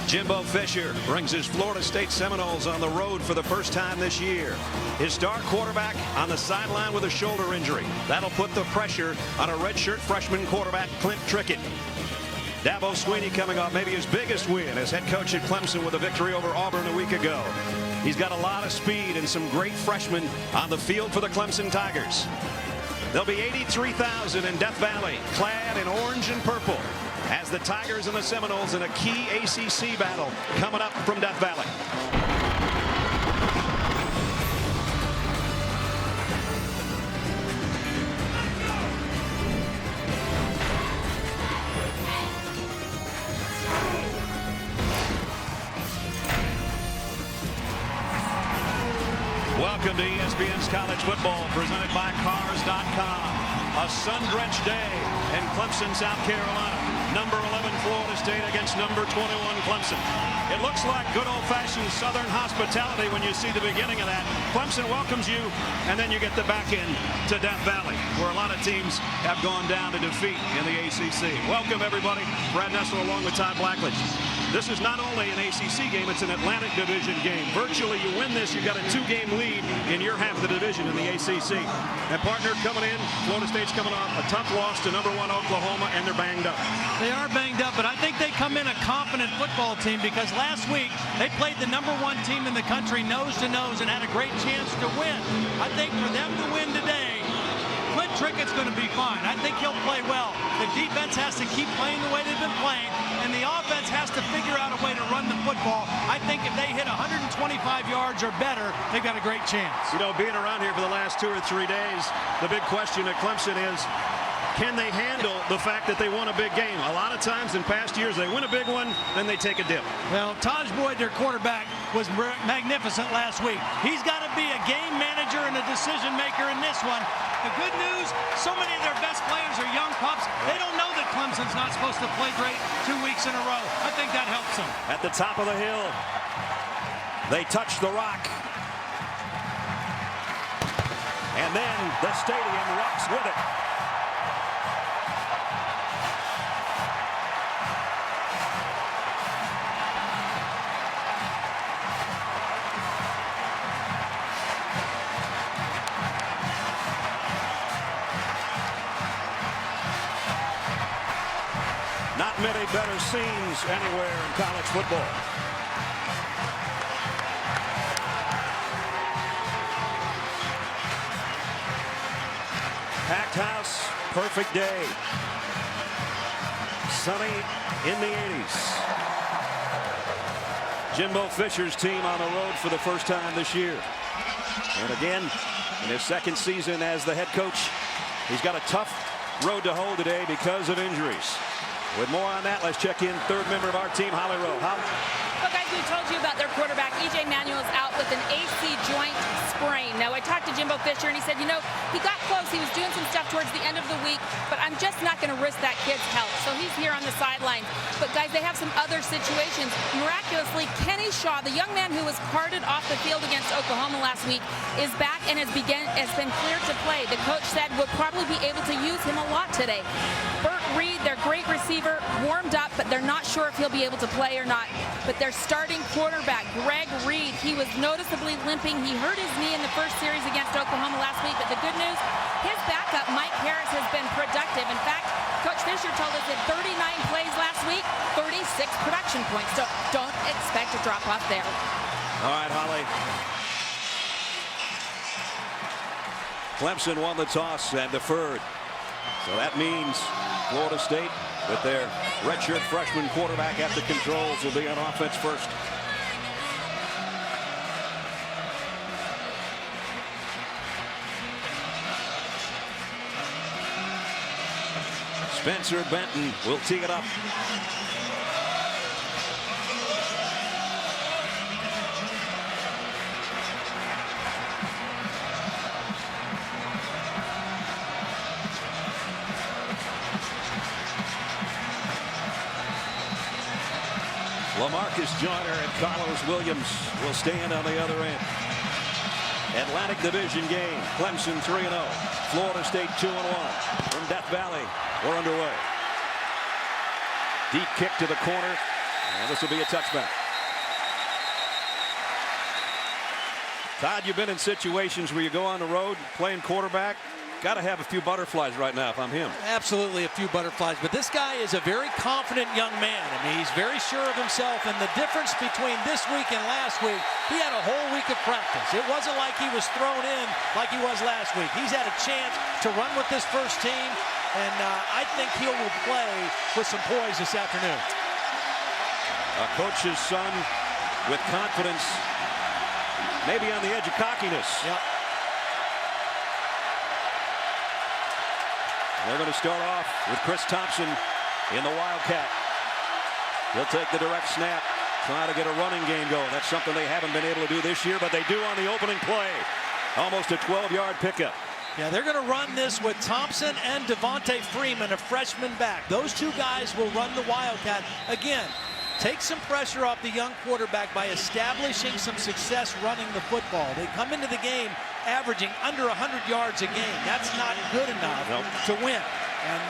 Jimbo Fisher brings his Florida State Seminoles on the road for the first time this year. His star quarterback on the sideline with a shoulder injury. That'll put the pressure on a redshirt freshman quarterback, Clint Trickett. Dabo Swinney coming off maybe his biggest win as head coach at Clemson with a victory over Auburn a week ago. He's got a lot of speed and some great freshmen on the field for the Clemson Tigers. There'll be 83,000 in Death Valley, clad in orange and purple, as the Tigers and the Seminoles in a key ACC battle coming up from Death Valley. Welcome to ESPN's College Football, presented by Cars.com. A sun-drenched day in Clemson, South Carolina. Number 11 Florida State against number 21 Clemson. It looks like good old-fashioned Southern hospitality when you see the beginning of that. Clemson welcomes you, and then you get the back end to Death Valley, where a lot of teams have gone down to defeat in the ACC. Welcome, everybody. Brad Nessel along with Todd Blackledge. This is not only an ACC game, it's an Atlantic Division game. Virtually, you win this, you've got a 2-game lead in your half of the division in the ACC. And partner coming in, Florida State's coming off a tough loss to number 1 Oklahoma, and they're banged up. They are banged up, but I think they come in a confident football team because last week they played the number 1 team in the country nose to nose and had a great chance to win. I think for them to win today, Clint Trickett's going to be fine. I think he'll play well. The defense has to keep playing the way they've been playing, and the offense has to figure out a way to run the football. I think if they hit 125 yards or better, they've got a great chance. You know, being around here for the last 2 or 3 days, the big question at Clemson is, can they handle the fact that they won a big game? A lot of times in past years, they win a big one, then they take a dip. Well, Taj Boyd, their quarterback, was magnificent last week. He's got to be a game manager and a decision maker in this one. The good news, so many of their best players are young pups. They don't know that Clemson's not supposed to play great 2 weeks in a row. I think that helps them. At the top of the hill, they touch the rock. And then the stadium rocks with it. Not many better scenes anywhere in college football. Packed house, perfect day. Sunny in the 80s. Jimbo Fisher's team on the road for the first time this year. And again, in his second season as the head coach, he's got a tough road to hoe today because of injuries. With more on that, let's check in third member of our team, Holly Rowe. Holly. Well, guys, we told you about their quarterback. E.J. Manuel is out with an AC joint sprain. Now, I talked to Jimbo Fisher, and he said, you know, he got close. He was doing some stuff towards the end of the week, but I'm just not going to risk that kid's health. So he's here on the sideline. But, guys, they have some other situations. Miraculously, Kenny Shaw, the young man who was carted off the field against Oklahoma last week, is back and has been cleared to play. The coach said we'll probably be able to use him a lot today. Burt Reed, their great receiver, warmed up, but they're not sure if he'll be able to play or not. But their starting quarterback, Greg Reed, he was noticeably limping. He hurt his knee in the first series against Oklahoma last week. But the good news, his backup, Mike Harris, has been productive. In fact, Coach Fisher told us that 39 plays last week, 36 production points. So don't expect a drop off there. All right, Holly. Clemson won the toss and deferred. So that means Florida State, with their redshirt freshman quarterback at the controls, will be on offense first. Spencer Benton will tee it up. LaMarcus Joyner and Carlos Williams will stand on the other end. Atlantic Division game. Clemson 3-0. Florida State 2-1. From Death Valley, we're underway. Deep kick to the corner. And this will be a touchback. Todd, you've been in situations where you go on the road playing quarterback. Got to have a few butterflies right now if I'm him. Absolutely a few butterflies, but this guy is a very confident young man. I mean, he's very sure of himself, and the difference between this week and last week, he had a whole week of practice. It wasn't like he was thrown in like he was last week. He's had a chance to run with this first team, and I think he will play with some poise this afternoon. A coach's son with confidence, maybe on the edge of cockiness. Yep. They're going to start off with Chris Thompson in the Wildcat. He'll take the direct snap, try to get a running game going. That's something they haven't been able to do this year, but they do on the opening play. Almost a 12-yard pickup. Yeah, they're going to run this with Thompson and Devontae Freeman, a freshman back. Those two guys will run the Wildcat. Again, take some pressure off the young quarterback by establishing some success running the football. They come into the game averaging under 100 yards a game. That's not good enough to win. And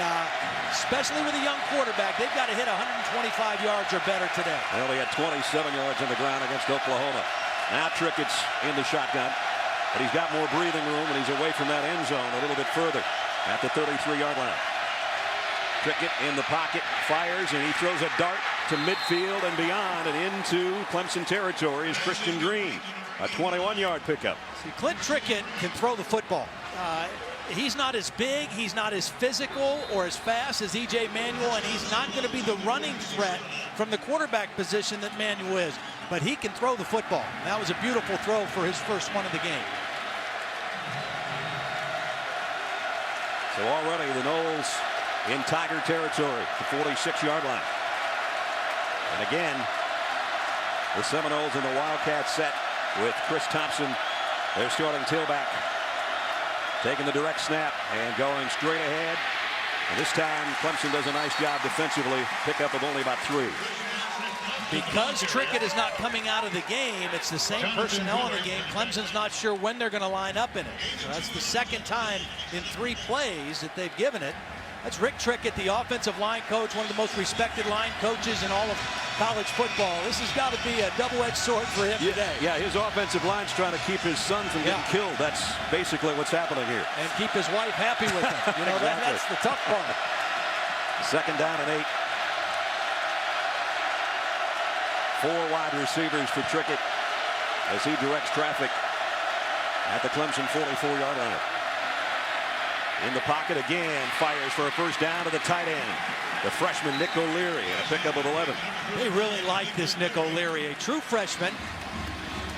especially with a young quarterback, they've got to hit 125 yards or better today. They only had 27 yards on the ground against Oklahoma. Now Trickett's in the shotgun, but he's got more breathing room, and he's away from that end zone a little bit further at the 33-yard line. Trickett in the pocket, fires, and he throws a dart to midfield and beyond and into Clemson territory is Christian Green. A 21-yard pickup. See, Clint Trickett can throw the football. He's not as big, he's not as physical or as fast as E.J. Manuel, and he's not going to be the running threat from the quarterback position that Manuel is. But he can throw the football. That was a beautiful throw for his first one of the game. So already the Noles in Tiger territory, the 46-yard line. And again, the Seminoles in the Wildcat set with Chris Thompson, their starting tailback, taking the direct snap and going straight ahead. And this time, Clemson does a nice job defensively, pickup of only about 3. Because Trickett is not coming out of the game, it's the same personnel in the game. Clemson's not sure when they're going to line up in it. So that's the second time in 3 plays that they've given it. That's Rick Trickett, the offensive line coach, one of the most respected line coaches in all of college football. This has got to be a double-edged sword for him today. Yeah, his offensive line's trying to keep his son from getting killed. That's basically what's happening here. And keep his wife happy with him. You know, exactly. That's the tough part. Second down and 8. 4 wide receivers for Trickett as he directs traffic at the Clemson 44-yard line. In the pocket again, fires for a first down to the tight end. The freshman Nick O'Leary, a pickup of 11. They really like this Nick O'Leary, a true freshman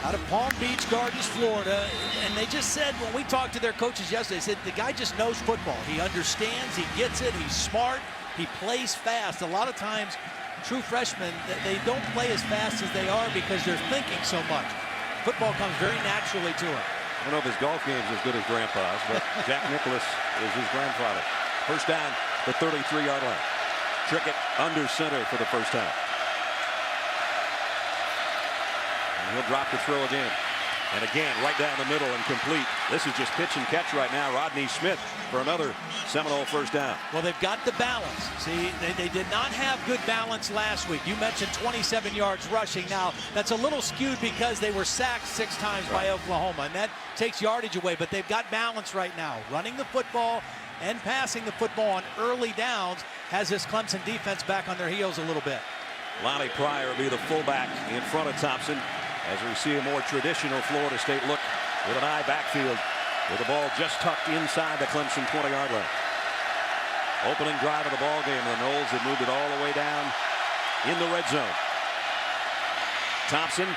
out of Palm Beach Gardens, Florida. And they just said, when we talked to their coaches yesterday, they said the guy just knows football. He understands, he gets it, he's smart, he plays fast. A lot of times, true freshmen, they don't play as fast as they are because they're thinking so much. Football comes very naturally to him. I don't know if his golf game's as good as Grandpa's, but Jack Nicklaus is his grandfather. First down, the 33-yard line. Trickett under center for the first time. And he'll drop the throw again. And again, right down the middle and complete. This is just pitch and catch right now. Rodney Smith for another Seminole first down. Well, they've got the balance. See, they did not have good balance last week. You mentioned 27 yards rushing. Now, that's a little skewed because they were sacked 6 times by Oklahoma, and that takes yardage away. But they've got balance right now. Running the football and passing the football on early downs has this Clemson defense back on their heels a little bit. Lonnie Pryor will be the fullback in front of Thompson as we see a more traditional Florida State look with an eye backfield with the ball just tucked inside the Clemson 20-yard line. Opening drive of the ball game. The Noles have moved it all the way down in the red zone. Thompson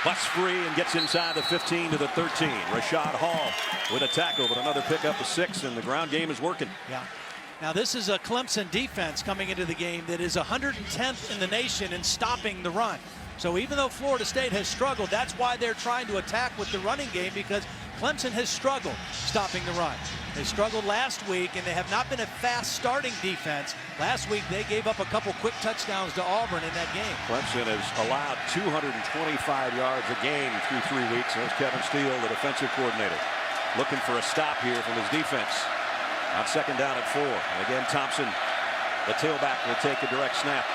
busts free and gets inside the 15 to the 13. Rashad Hall with a tackle, but another pickup of 6, and the ground game is working. Yeah. Now this is a Clemson defense coming into the game that is 110th in the nation in stopping the run. So even though Florida State has struggled, that's why they're trying to attack with the running game, because Clemson has struggled stopping the run. They struggled last week, and they have not been a fast starting defense. Last week, they gave up a couple quick touchdowns to Auburn in that game. Clemson has allowed 225 yards a game through 3 weeks. There's Kevin Steele, the defensive coordinator, looking for a stop here from his defense on second down at 4. And again, Thompson, the tailback, will take a direct snap.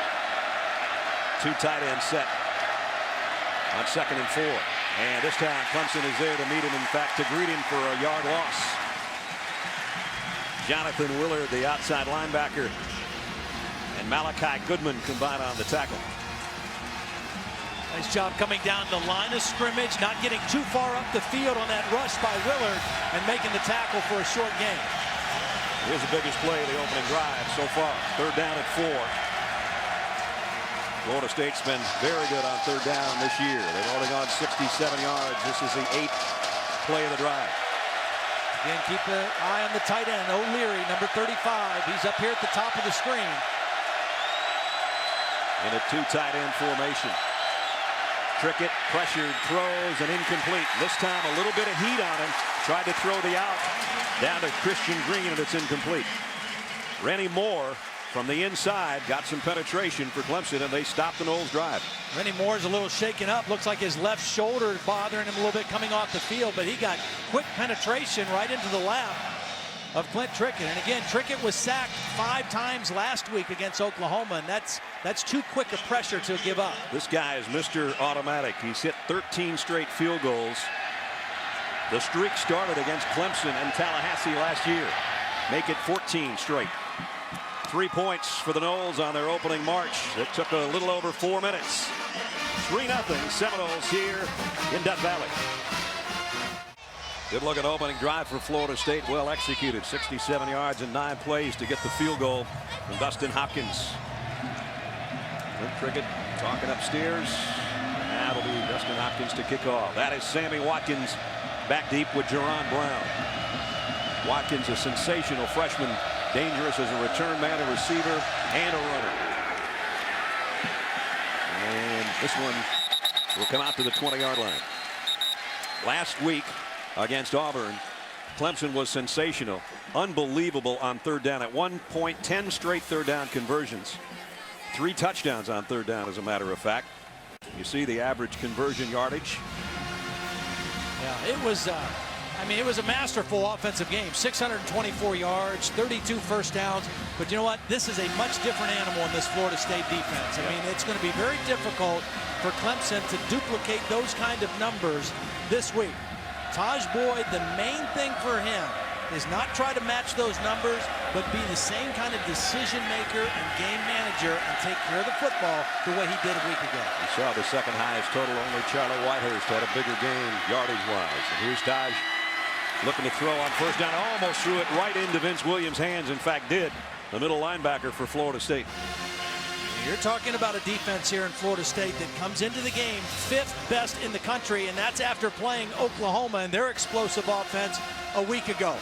two tight end set on 2nd and 4. And this time Clemson is there to meet him, in fact to greet him for a yard loss. Jonathan Willard, the outside linebacker, and Malachi Goodman combine on the tackle. Nice job coming down the line of scrimmage, not getting too far up the field on that rush by Willard, and making the tackle for a short gain. Here's the biggest play of the opening drive so far. 3rd down at 4. Florida State's been very good on 3rd down this year. They've only gone 67 yards. This is the 8th play of the drive. Again, keep an eye on the tight end, O'Leary, number 35. He's up here at the top of the screen. In a 2 tight end formation. Trickett pressured, throws, and incomplete. This time a little bit of heat on him. Tried to throw the out down to Christian Green, and it's incomplete. Rennie Moore from the inside got some penetration for Clemson, and they stopped the Noles drive. Rennie Moore's a little shaken up. Looks like his left shoulder is bothering him a little bit coming off the field, but he got quick penetration right into the lap of Clint Trickett. And again, Trickett was sacked 5 times last week against Oklahoma, and that's too quick a pressure to give up. This guy is Mr. Automatic. He's hit 13 straight field goals. The streak started against Clemson and Tallahassee last year. Make it 14 straight. 3 points for the Noles on their opening march. It took a little over 4 minutes. 3-0 Seminoles here in Death Valley. Good looking opening drive for Florida State. Well executed. 67 yards and 9 plays to get the field goal from Dustin Hopkins. Clint Trickett talking upstairs. That'll be Dustin Hopkins to kick off. That is Sammy Watkins back deep with Jerron Brown. Watkins, a sensational freshman, dangerous as a return man, a receiver, and a runner. And this one will come out to the 20-yard line. Last week against Auburn, Clemson was sensational, unbelievable on 3rd down. At one point, 10 straight 3rd down conversions. 3 touchdowns on 3rd down, as a matter of fact. You see the average conversion yardage. Yeah, it was it was a masterful offensive game. 624 yards, 32 first downs. But you know what? This is a much different animal in this Florida State defense. I mean, it's going to be very difficult for Clemson to duplicate those kind of numbers this week. Taj Boyd, the main thing for him is not try to match those numbers, but be the same kind of decision maker and game manager and take care of the football the way he did a week ago. You saw the 2nd highest total. Only Charlie Whitehurst had a bigger game yardage-wise. And here's Taj looking to throw on 1st down. Almost threw it right into Vince Williams' hands. In fact, did. The middle linebacker for Florida State. You're talking about a defense here in Florida State that comes into the game 5th best in the country, and that's after playing Oklahoma and their explosive offense a week ago.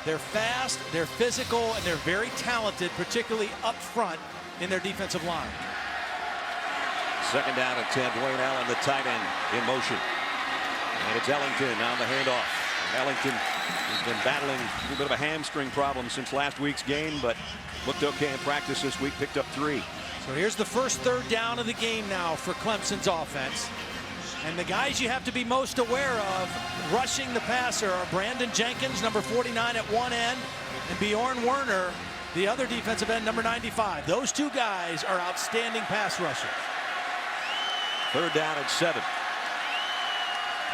They're fast, they're physical, and they're very talented, particularly up front in their defensive line. 2nd down and 10. Dwayne Allen, the tight end, in motion. And it's Ellington on the handoff. Ellington has been battling a little bit of a hamstring problem since last week's game, but looked okay in practice this week, picked up 3. So here's the first 3rd down of the game now for Clemson's offense. And the guys you have to be most aware of rushing the passer are Brandon Jenkins, number 49 at one end, and Bjorn Werner, the other defensive end, number 95. Those 2 guys are outstanding pass rushers. 3rd down and 7.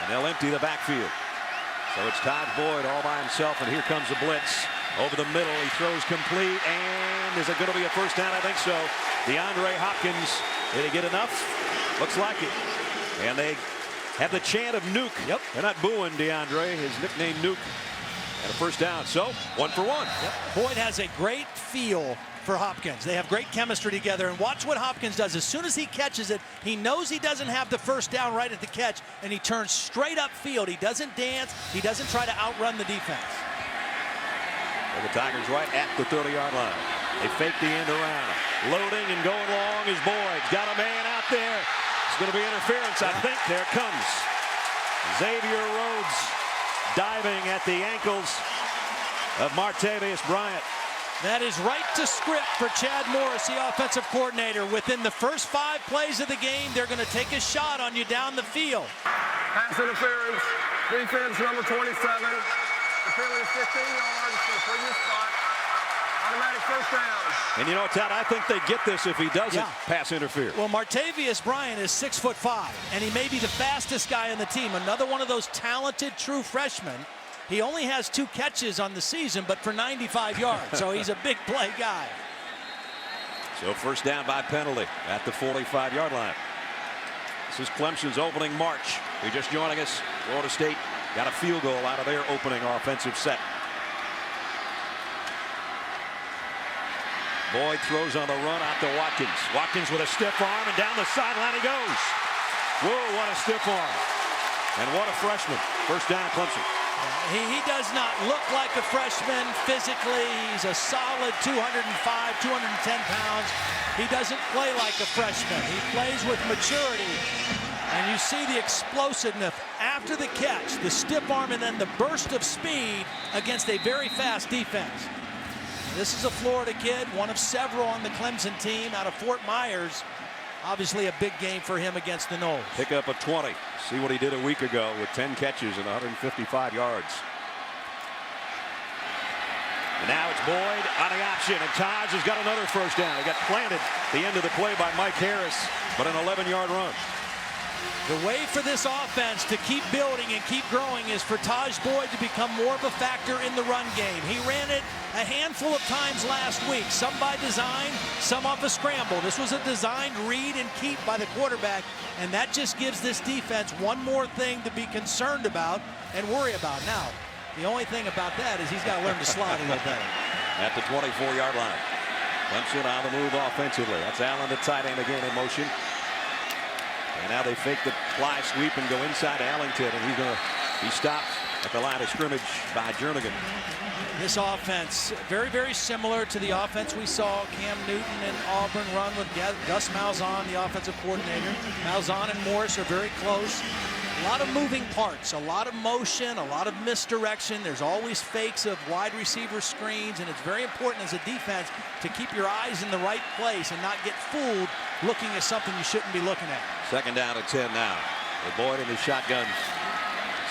And they'll empty the backfield. So it's Todd Boyd all by himself, and here comes the blitz. Over the middle, he throws complete, and is it going to be a 1st down? I think so. DeAndre Hopkins, did he get enough? Looks like it. And they have the chant of Nuke. Yep. They're not booing DeAndre, his nickname Nuke. And a 1st down, so 1 for 1. Yep. Boyd has a great feel for Hopkins. They have great chemistry together, and watch what Hopkins does. As soon as he catches it, he knows he doesn't have the 1st down right at the catch, and he turns straight upfield. He doesn't dance. He doesn't try to outrun the defense. And the Tigers right at the 30-yard line. They fake the end around. Loading and going long is Boyd. Got a man out there. It's going to be interference, I think. There it comes. Xavier Rhodes diving at the ankles of Martavius Bryant. That is right to script for Chad Morris, the offensive coordinator. Within the first 5 plays of the game, they're going to take a shot on you down the field. Pass interference. Defense number 27. Apparently 15 yards from the previous spot. On Automatic first down. And you know, Todd, I think they get this if he doesn't pass interfere. Well, Martavius Bryant is 6'5", and he may be the fastest guy on the team. Another one of those talented true freshmen. He only has 2 catches on the season, but for 95 yards, so he's a big play guy. So first down by penalty at the 45-yard line. This is Clemson's opening march. If you're just joining us, Florida State got a field goal out of their opening offensive set. Boyd throws on the run out to Watkins. Watkins with a stiff arm, and down the sideline he goes. Whoa, what a stiff arm. And what a freshman. First down, Clemson. He does not look like a freshman physically. He's a solid 205, 210 pounds. He doesn't play like a freshman. He plays with maturity. And you see the explosiveness after the catch, the stiff arm, and then the burst of speed against a very fast defense. This is a Florida kid, one of several on the Clemson team out of Fort Myers. Obviously a big game for him against the Noles. Pick up a 20. See what he did a week ago with 10 catches and 155 yards. And now it's Boyd on the option, and Taj has got another first down. He got planted at the end of the play by Mike Harris, but an 11-yard run. The way for this offense to keep building and keep growing is for Taj Boyd to become more of a factor in the run game. He ran it a handful of times last week, some by design, some off a scramble. This was a designed read and keep by the quarterback, and that just gives this defense one more thing to be concerned about and worry about. Now, the only thing about that is he's got to learn to slide a little better. At the 24-yard line. Clemson on the move offensively. That's Allen, the tight end, again in motion. And now they fake the fly sweep and go inside Ellington, and he's going to be stopped at the line of scrimmage by Jernigan. This offense, very, very similar to the offense we saw Cam Newton and Auburn run with Gus Malzahn, the offensive coordinator. Malzahn and Morris are very close. A lot of moving parts, a lot of motion, a lot of misdirection. There's always fakes of wide receiver screens, and it's very important as a defense to keep your eyes in the right place and not get fooled looking at something you shouldn't be looking at. Second down and 10 now. With Boyd in his shotgun,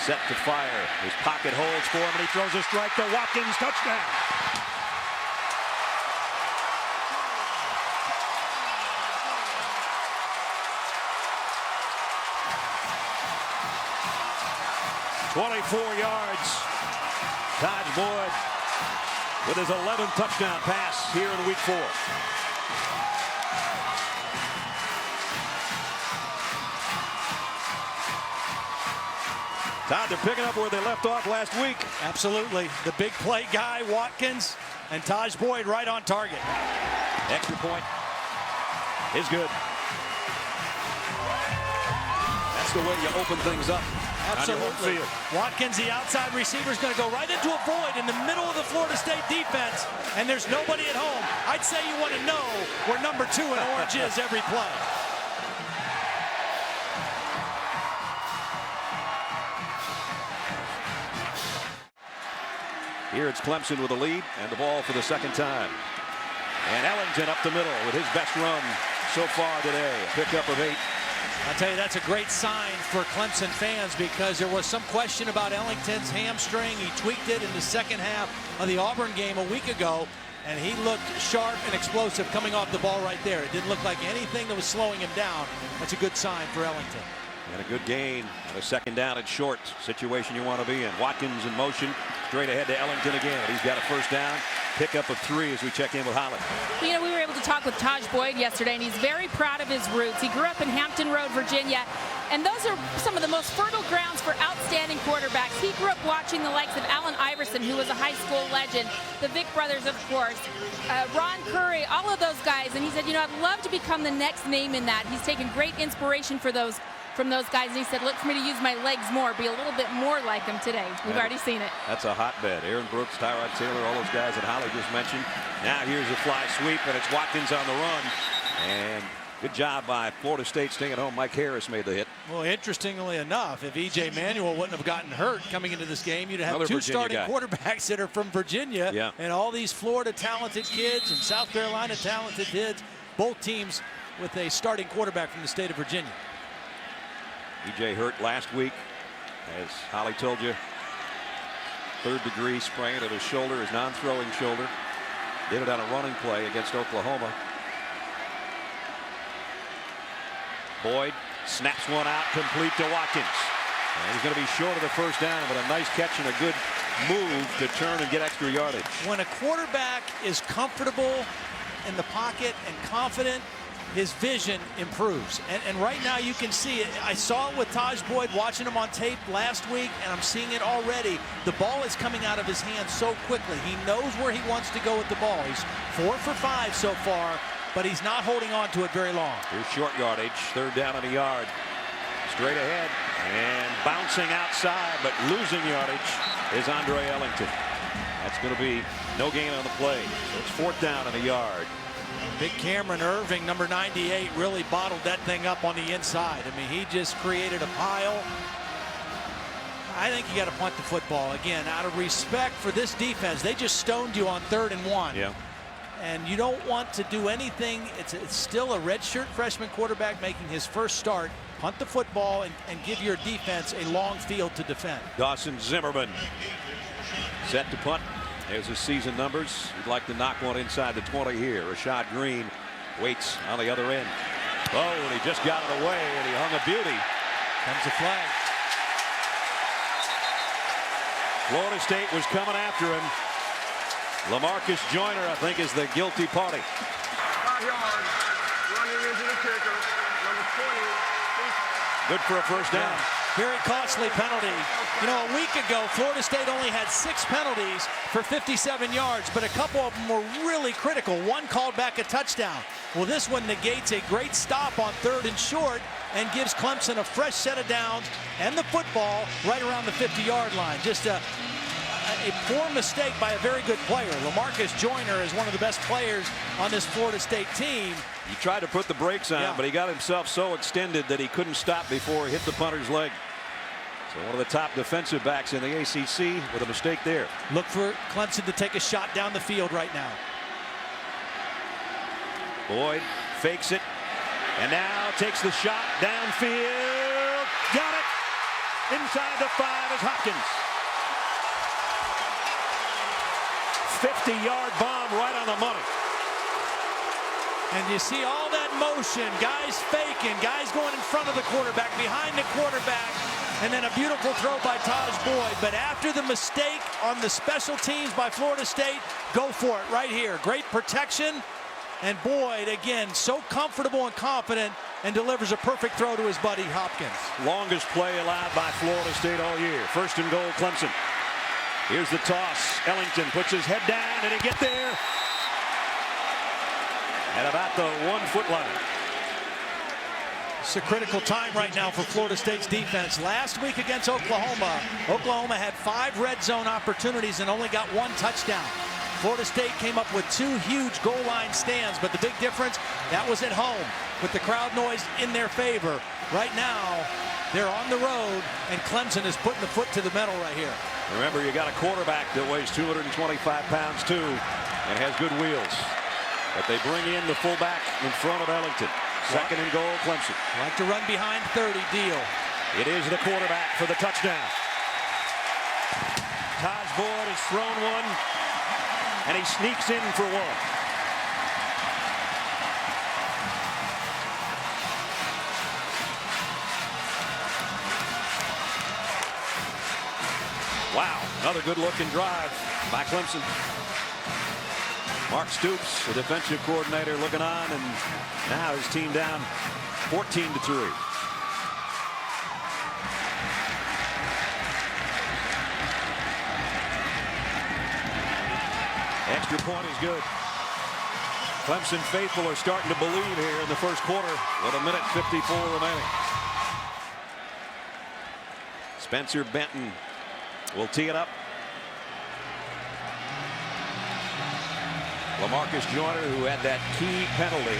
set to fire. His pocket holds for him, and he throws a strike to Watkins. Touchdown. "24 yards. Taj Boyd with his 11th touchdown pass here in week 4. Todd, they're picking up where they left off last week. Absolutely. The big play guy, Watkins, and Taj Boyd right on target. Extra point is good. That's the way you open things up. Absolutely. Watkins, the outside receiver, is going to go right into a void in the middle of the Florida State defense, and there's nobody at home. I'd say you want to know where number 2 in orange is every play. Here it's Clemson with a lead and the ball for the second time. And Ellington up the middle with his best run so far today. A pickup of 8. I'll tell you, that's a great sign for Clemson fans because there was some question about Ellington's hamstring. He tweaked it in the second half of the Auburn game a week ago, and he looked sharp and explosive coming off the ball right there. It didn't look like anything that was slowing him down. That's a good sign for Ellington. And a good gain on a second down and short situation you want to be in. Watkins in motion, straight ahead to Ellington again. He's got a first down. Pickup of 3 as we check in with Holland. You know, we were able to talk with Taj Boyd yesterday, and he's very proud of his roots. He grew up in Hampton Road, Virginia, and those are some of the most fertile grounds for outstanding quarterbacks. He grew up watching the likes of Allen Iverson, who was a high school legend, the Vic brothers, of course, Ron Curry, all of those guys, and he said, you know, I'd love to become the next name in that. He's taken great inspiration from those guys, and he said, look for me to use my legs more, be a little bit more like him today. We've already seen it. That's a hotbed. Aaron Brooks, Tyrod Taylor, all those guys that Holly just mentioned. Now here's a fly sweep, and it's Watkins on the run. And good job by Florida State staying at home. Mike Harris made the hit. Well, interestingly enough, if E.J. Manuel wouldn't have gotten hurt coming into this game, you'd have two starting quarterbacks that are from Virginia, and all these Florida talented kids and South Carolina talented kids, both teams with a starting quarterback from the state of Virginia. E.J. hurt last week, as Holly told you. 3rd-degree sprain of his shoulder, his non-throwing shoulder. Did it on a running play against Oklahoma. Boyd snaps one out, complete to Watkins. And he's going to be short of the first down, but a nice catch and a good move to turn and get extra yardage. When a quarterback is comfortable in the pocket and confident, his vision improves. And right now you can see it. I saw it with Taj Boyd, watching him on tape last week, and I'm seeing it already. The ball is coming out of his hands so quickly. He knows where he wants to go with the ball. He's 4 for 5 so far, but he's not holding on to it very long. Here's short yardage, third down and a yard. Straight ahead and bouncing outside, but losing yardage is Andre Ellington. That's going to be no gain on the play. So it's fourth down and a yard. Big Cameron Irving, number 98, really bottled that thing up on the inside. I mean, he just created a pile. I think you got to punt the football. Again, out of respect for this defense, they just stoned you on 3rd and 1. Yeah. And you don't want to do anything. It's still a redshirt freshman quarterback making his first start. Punt the football and give your defense a long field to defend. Dawson Zimmerman set to punt. There's his season numbers. He'd like to knock one inside the 20 here. Rashad Green waits on the other end. Oh, and he just got it away, and he hung a beauty. Comes the flag. Florida State was coming after him. LaMarcus Joyner, I think, is the guilty party. 5 yards. Running into the kicker. Number 20. Good for a first down. Very costly penalty. You know, a week ago, Florida State only had 6 penalties for 57 yards, but a couple of them were really critical. One called back a touchdown. Well, this one negates a great stop on 3rd and short and gives Clemson a fresh set of downs and the football right around the 50-yard line. Just a poor mistake by a very good player. LaMarcus Joyner is one of the best players on this Florida State team. He tried to put the brakes on, but he got himself so extended that he couldn't stop before he hit the punter's leg. So one of the top defensive backs in the ACC with a mistake there. Look for Clemson to take a shot down the field right now. Boyd fakes it and now takes the shot downfield. Got it. Inside the 5 is Hopkins. 50-yard bomb right on the money. And you see all that motion, guys faking, guys going in front of the quarterback, behind the quarterback, and then a beautiful throw by Taj Boyd. But after the mistake on the special teams by Florida State, go for it right here. Great protection, and Boyd, again, so comfortable and confident, and delivers a perfect throw to his buddy Hopkins. Longest play allowed by Florida State all year. 1st and goal, Clemson. Here's the toss. Ellington puts his head down. Did he get there? At about the 1-foot line. It's a critical time right now for Florida State's defense. Last week against Oklahoma, Oklahoma had 5 red zone opportunities and only got 1 touchdown. Florida State came up with 2 huge goal line stands, but the big difference, that was at home with the crowd noise in their favor. Right now, they're on the road, and Clemson is putting the foot to the metal right here. Remember, you got a quarterback that weighs 225 pounds too and has good wheels. But they bring in the fullback in front of Ellington. 2nd and goal, Clemson. Like to run behind 30, deal. It is the quarterback for the touchdown. Taj Boyd has thrown one, and he sneaks in for one. Wow, another good-looking drive by Clemson. Mark Stoops, the defensive coordinator, looking on, and now his team down 14-3. Extra point is good. Clemson faithful are starting to believe here in the first quarter with 1:54 remaining. Spencer Benton will tee it up. LaMarcus Joyner, who had that key penalty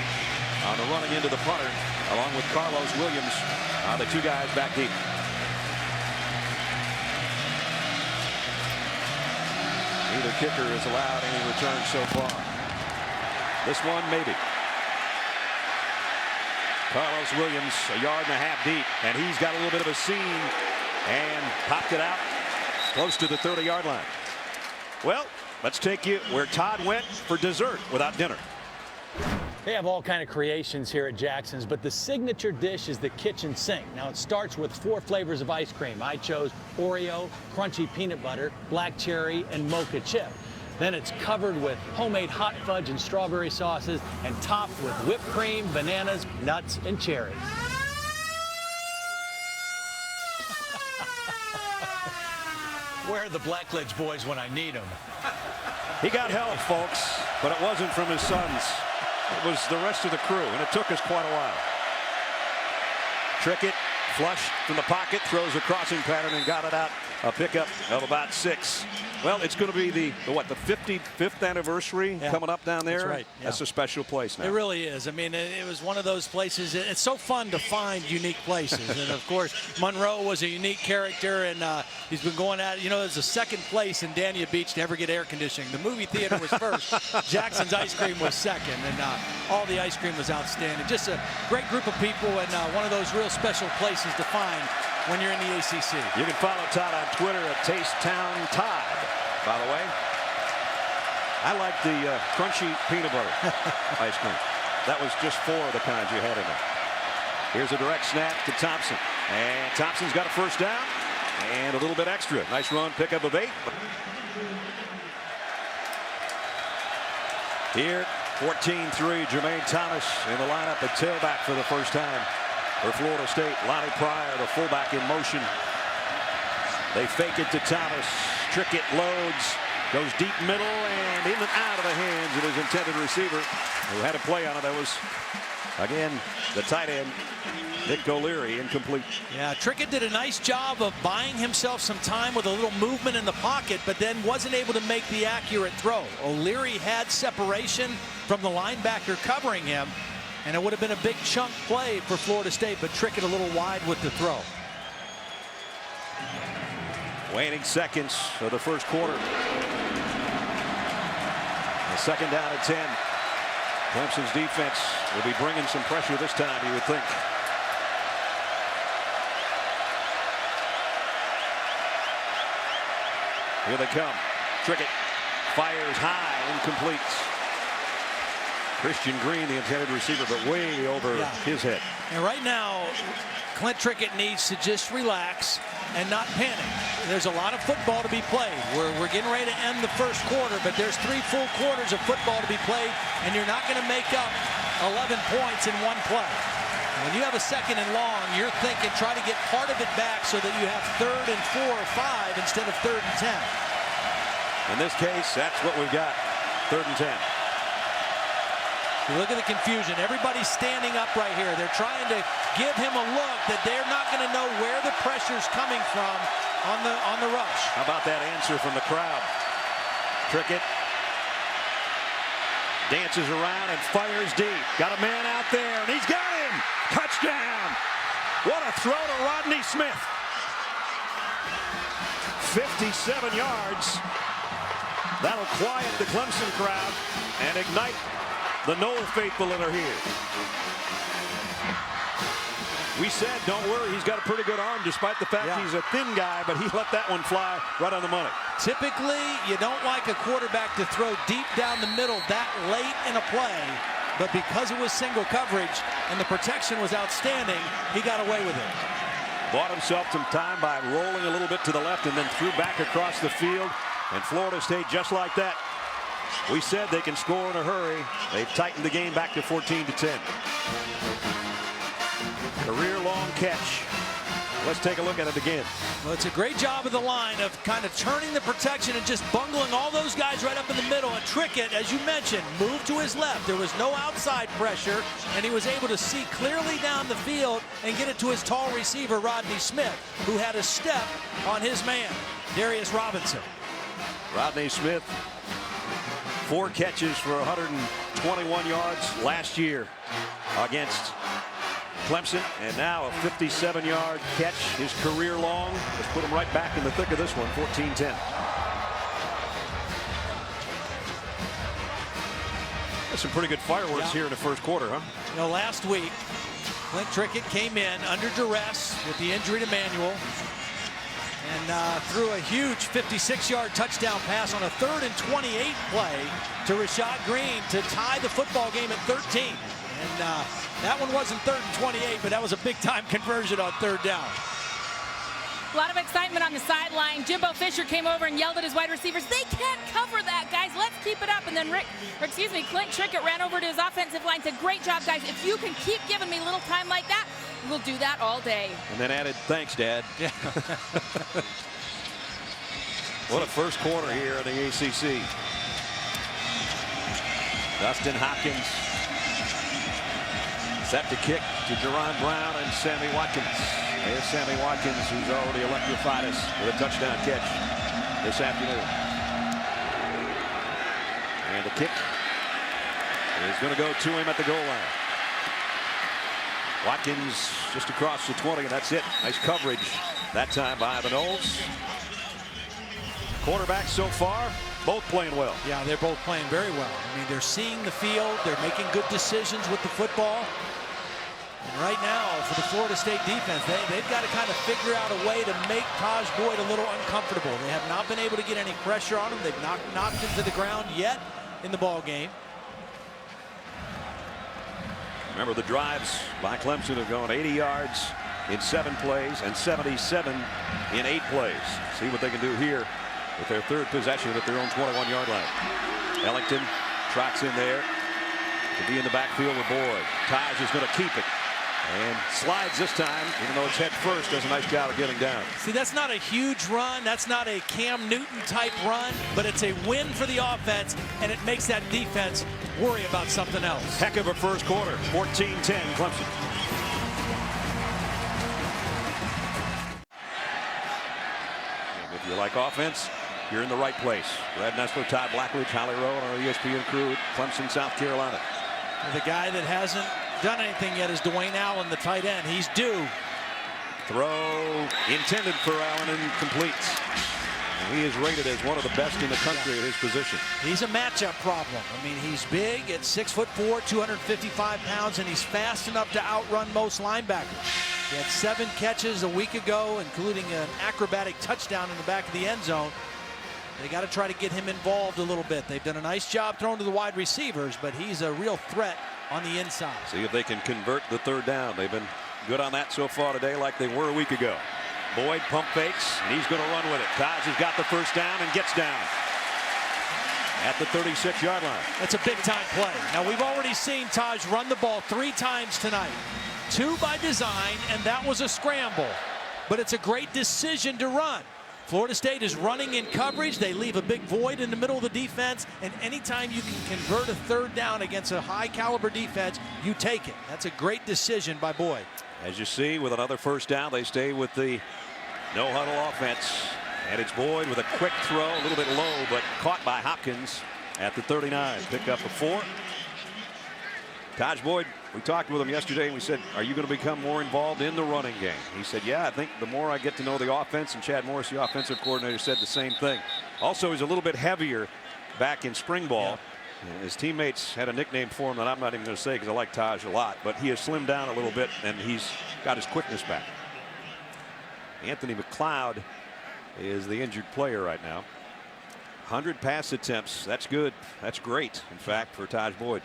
on the running into the punter, along with Carlos Williams, are the 2 guys back deep. Neither kicker has allowed any returns so far. This one, maybe. Carlos Williams, 1.5 yards deep, and he's got a little bit of a seam and popped it out close to the 30-yard line. Well, Let's take you where Todd went for dessert without dinner. They have all kind of creations here at Jackson's, but the signature dish is the kitchen sink. Now, it starts with 4 flavors of ice cream. I chose Oreo, crunchy peanut butter, black cherry, and mocha chip. Then it's covered with homemade hot fudge and strawberry sauces and topped with whipped cream, bananas, nuts, and cherries. Where are the Blackledge boys when I need them? He got help, folks, but it wasn't from his sons. It was the rest of the crew, and it took us quite a while. Trickett, flush from the pocket, throws a crossing pattern and got it out. A pickup of about 6. Well, it's going to be the 55th anniversary coming up down there. That's right. Yeah. That's a special place now. It really is. I mean, it was one of those places. It's so fun to find unique places. And, of course, Monroe was a unique character, and he's been going at it. You know, there's a second place in Dania Beach to ever get air conditioning. The movie theater was first. Jackson's Ice Cream was second, and all the ice cream was outstanding. Just a great group of people, and one of those real special places to find when you're in the ACC. You can follow Todd on Twitter at TasteTownTodd, by the way. I like the crunchy peanut butter ice cream. That was just 4 of the kinds you had in there. Here's a direct snap to Thompson. And Thompson's got a first down and a little bit extra. Nice run, pickup of 8. Here, 14-3, Jermaine Thomas in the lineup at tailback for the first time for Florida State. Lonnie Pryor, the fullback, in motion. They fake it to Thomas. Trickett loads, goes deep middle and in and out of the hands of his intended receiver, who had a play on it. That was, again, the tight end, Nick O'Leary, incomplete. Yeah, Trickett did a nice job of buying himself some time with a little movement in the pocket, but then wasn't able to make the accurate throw. O'Leary had separation from the linebacker covering him, and it would have been a big chunk play for Florida State, but Trickett a little wide with the throw. Waning seconds of the first quarter. A second down at 10. Clemson's defense will be bringing some pressure this time, you would think. Here they come. Trickett fires high, incomplete. Christian Green, the intended receiver, but way over his head. And right now, Clint Trickett needs to just relax and not panic. There's a lot of football to be played. We're getting ready to end the first quarter, but there's 3 full quarters of football to be played, and you're not going to make up 11 points in one play. When you have a second and long, you're thinking try to get part of it back so that you have 3rd and 4 or 5 instead of 3rd and 10. In this case, that's what we've got. 3rd and 10. You look at the confusion. Everybody's standing up right here. They're trying to give him a look that they're not going to know where the pressure's coming from on the rush. How about that answer from the crowd? Trickett dances around and fires deep. Got a man out there, and he's got him. Touchdown. What a throw to Rodney Smith. 57 yards. That'll quiet the Clemson crowd and ignite the Noel faithful that are here. We said, don't worry, he's got a pretty good arm despite the fact he's a thin guy, but he let that one fly right on the money. Typically, you don't like a quarterback to throw deep down the middle that late in a play, but because it was single coverage and the protection was outstanding, he got away with it. Bought himself some time by rolling a little bit to the left and then threw back across the field. And Florida State, just like that, we said they can score in a hurry. They've tightened the game back to 14-10. Career long catch. Let's take a look at it again. Well, it's a great job of the line of kind of turning the protection and just bungling all those guys right up in the middle. And Trickett, as you mentioned, moved to his left. There was no outside pressure, and he was able to see clearly down the field and get it to his tall receiver, Rodney Smith, who had a step on his man, Darius Robinson. Rodney Smith, 4 catches for 121 yards last year against Clemson, and now a 57-yard catch, his career long. Let's put him right back in the thick of this one, 14-10. There's some pretty good fireworks here in the first quarter, huh? You know, last week, Clint Trickett came in under duress with the injury to Manuel. and threw a huge 56-yard touchdown pass on a 3rd and 28 play to Rashad Green to tie the football game at 13. And that one wasn't 3rd and 28, but that was a big-time conversion on 3rd down. A lot of excitement on the sideline. Jimbo Fisher came over and yelled at his wide receivers, "They can't cover that, guys. Let's keep it up." And then Clint Trickett ran over to his offensive line and said, "Great job, guys. If you can keep giving me little time like that, we'll do that all day." And then added, "Thanks, Dad." Yeah. What a first quarter here in the ACC. Dustin Hopkins set to kick to Jerron Brown and Sammy Watkins. There's Sammy Watkins, who's already electrified us with a touchdown catch this afternoon. And the kick is going to go to him at the goal line. Watkins just across the 20, and that's it. Nice coverage that time by the Noles. Quarterbacks so far, both playing well. Yeah, they're both playing very well. I mean, they're seeing the field. They're making good decisions with the football. And right now, for the Florida State defense, they've got to kind of figure out a way to make Taj Boyd a little uncomfortable. They have not been able to get any pressure on him. They've not knocked him to the ground yet in the ball game. Remember, the drives by Clemson have gone 80 yards in 7 plays and 77 in 8 plays. See what they can do here with their 3rd possession at their own 21-yard line. Ellington trots in there to be in the backfield with Boyd. Taj is going to keep it and slides this time, even though it's head first. Does a nice job of getting down. See, that's not a huge run. That's not a Cam Newton type run, but it's a win for the offense, and it makes that defense worry about something else. Heck of a first quarter. 14-10 Clemson. And if you like offense, you're in the right place. Brad Nessler, Todd Blackledge, Holly Rowe, and our ESPN crew at Clemson, South Carolina. The guy that hasn't done anything yet is Dwayne Allen, the tight end. He's due. Throw intended for Allen and completes. And he is rated as one of the best in the country at his position. He's a matchup problem. I mean, he's big at 6'4", 255 pounds, and he's fast enough to outrun most linebackers. He had 7 catches a week ago, including an acrobatic touchdown in the back of the end zone. They got to try to get him involved a little bit. They've done a nice job throwing to the wide receivers, but he's a real threat on the inside. See if they can convert the 3rd down. They've been good on that so far today, like they were a week ago. Boyd pump fakes, and he's going to run with it. Taj has got the first down and gets down at the 36-yard line. That's a big-time play. Now, we've already seen Taj run the ball 3 times tonight. 2 by design, and that was a scramble. But it's a great decision to run. Florida State is running in coverage. They leave a big void in the middle of the defense, and anytime you can convert a 3rd down against a high-caliber defense, you take it. That's a great decision by Boyd. As you see, with another first down, they stay with the no-huddle offense. And it's Boyd with a quick throw, a little bit low, but caught by Hopkins at the 39. Pick up a 4. Taj Boyd, we talked with him yesterday, and we said, are you going to become more involved in the running game? He said, yeah, I think the more I get to know the offense, and Chad Morris, the offensive coordinator, said the same thing. Also, he's a little bit heavier back in spring ball. Yeah. His teammates had a nickname for him that I'm not even going to say because I like Taj a lot, but he has slimmed down a little bit, and he's got his quickness back. Anthony McLeod is the injured player right now. 100 pass attempts. That's good. That's great, in fact, for Taj Boyd.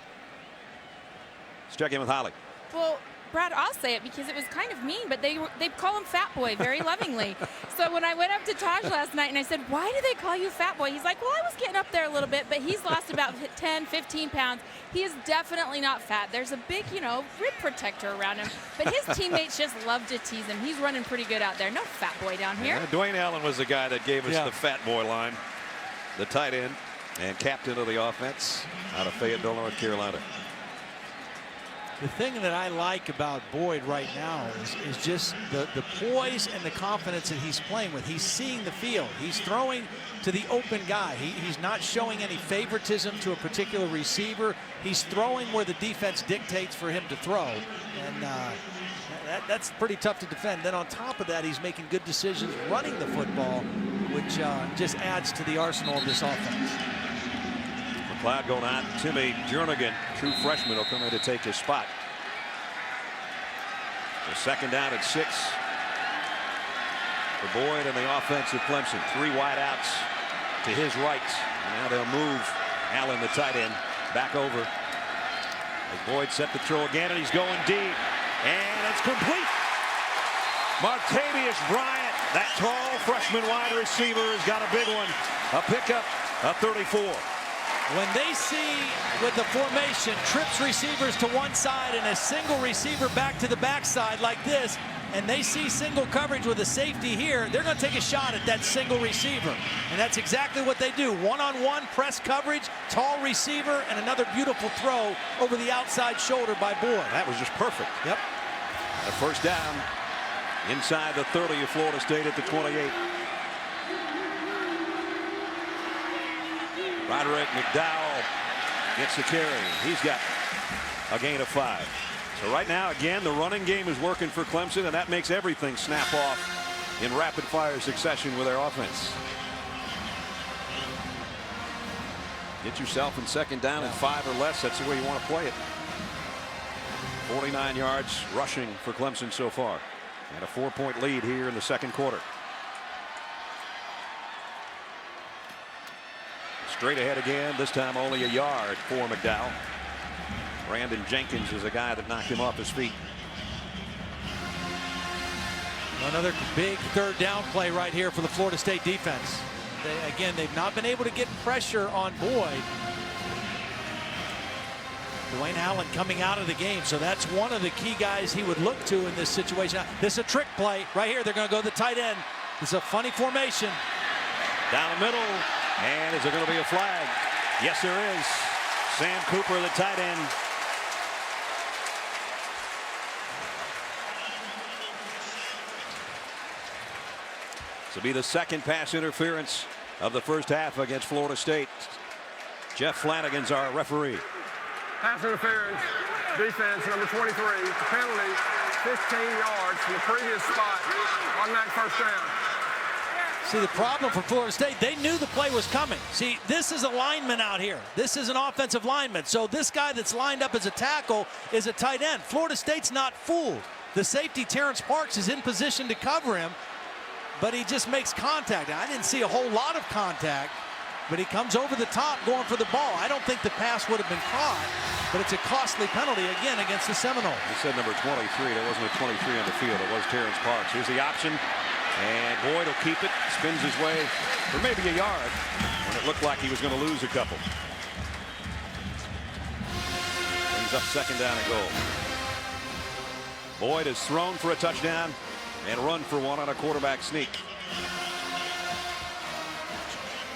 Let's check in with Holly. Well, Brad, I'll say it because it was kind of mean, but they call him Fat Boy very lovingly. So when I went up to Taj last night and I said, why do they call you Fat Boy? He's like, well, I was getting up there a little bit, but he's lost about 10, 15 pounds. He is definitely not fat. There's a big, rib protector around him. But his teammates just love to tease him. He's running pretty good out there. No Fat Boy down here. Yeah, Dwayne Allen was the guy that gave us the Fat Boy line. The tight end and captain of the offense out of Fayetteville, North Carolina. The thing that I like about Boyd right now is just the poise and the confidence that he's playing with. He's seeing the field. He's throwing to the open guy. He's not showing any favoritism to a particular receiver. He's throwing where the defense dictates for him to throw. And that's pretty tough to defend. Then on top of that, he's making good decisions running the football, which just adds to the arsenal of this offense. McLeod going on. Timmy Jernigan, true freshman, will come in to take his spot. The 2nd down at 6. for Boyd and the offense of Clemson. 3 wide outs to his right. And now they'll move Allen, the tight end, back over. As Boyd set the throw again, and he's going deep. And it's complete. Martavius Bryant, that tall freshman wide receiver, has got a big one. A pickup, a 34. When they see with the formation trips receivers to one side and a single receiver back to the backside like this, and they see single coverage with a safety here, they're going to take a shot at that single receiver. And that's exactly what they do. One-on-one press coverage, tall receiver, and another beautiful throw over the outside shoulder by Boyd. That was just perfect. Yep. A first down inside the 30 of Florida State at the 28. Roderick McDowell gets the carry. He's got a gain of 5. So right now, again, the running game is working for Clemson, and that makes everything snap off in rapid-fire succession with their offense. Get yourself in second down and 5 or less. That's the way you want to play it. 49 yards rushing for Clemson so far, and a 4-point lead here in the second quarter. Straight ahead again, this time only a yard for McDowell. Brandon Jenkins is a guy that knocked him off his feet. Another big third down play right here for the Florida State defense. They've not been able to get pressure on Boyd. Dwayne Allen coming out of the game, so that's one of the key guys he would look to in this situation. This is a trick play right here. They're going to go to the tight end. This is a funny formation. Down the middle. And is there going to be a flag? Yes, there is. Sam Cooper, the tight end. This will be the second pass interference of the first half against Florida State. Jeff Flanagan's our referee. Pass interference, defense, number 23. Penalty, 15 yards from the previous spot. Automatic first down. See, the problem for Florida State, they knew the play was coming. See, this is a lineman out here. This is an offensive lineman. So this guy that's lined up as a tackle is a tight end. Florida State's not fooled. The safety, Terrence Parks, is in position to cover him, but he just makes contact. Now, I didn't see a whole lot of contact, but he comes over the top going for the ball. I don't think the pass would have been caught, but it's a costly penalty again against the Seminoles. You said number 23. There wasn't a 23 on the field. It was Terrence Parks. Here's the option. And Boyd will keep it, spins his way for maybe a yard when it looked like he was going to lose a couple. Brings up second down and goal. Boyd has thrown for a touchdown and run for one on a quarterback sneak.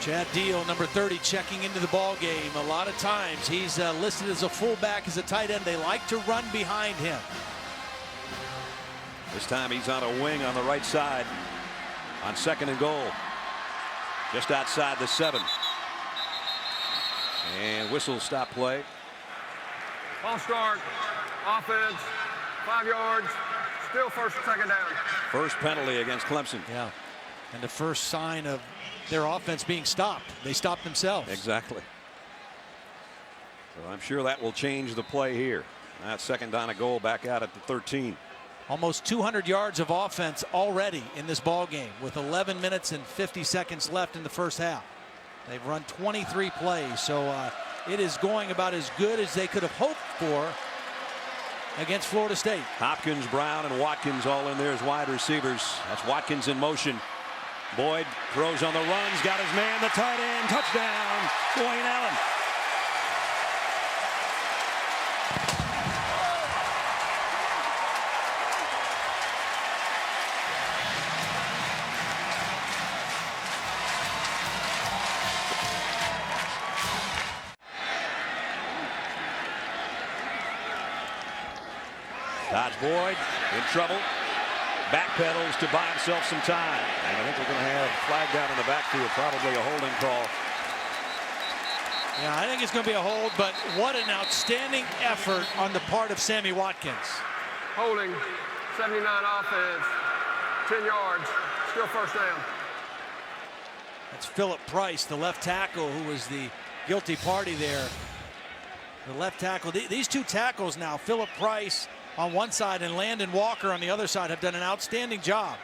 Chad Deal, number 30, checking into the ball game. A lot of times he's listed as a fullback, as a tight end. They like to run behind him. This time he's on a wing on the right side on second and goal, just outside the 7. And whistle, stop play. False start, offense, 5 yards, still first and second down. First penalty against Clemson. Yeah, and the first sign of their offense being stopped. They stopped themselves. Exactly. So I'm sure that will change the play here. That second down and goal back out at the 13. Almost 200 yards of offense already in this ball game with 11 minutes and 50 seconds left in the first half. They've run 23 plays, so it is going about as good as they could have hoped for against Florida State. Hopkins, Brown, and Watkins all in there as wide receivers. That's Watkins in motion. Boyd throws on the runs, got his man, the tight end, touchdown, Dwayne Allen. Dodge Boyd in trouble. Backpedals to buy himself some time. And I think we're going to have flag down in the backfield, probably a holding call. Yeah, I think it's going to be a hold, but what an outstanding effort on the part of Sammy Watkins. Holding, 79 offense, 10 yards, still first down. That's Philip Price, the left tackle, who was the guilty party there. The left tackle, these two tackles now, Philip Price on one side and Landon Walker on the other side, have done an outstanding job.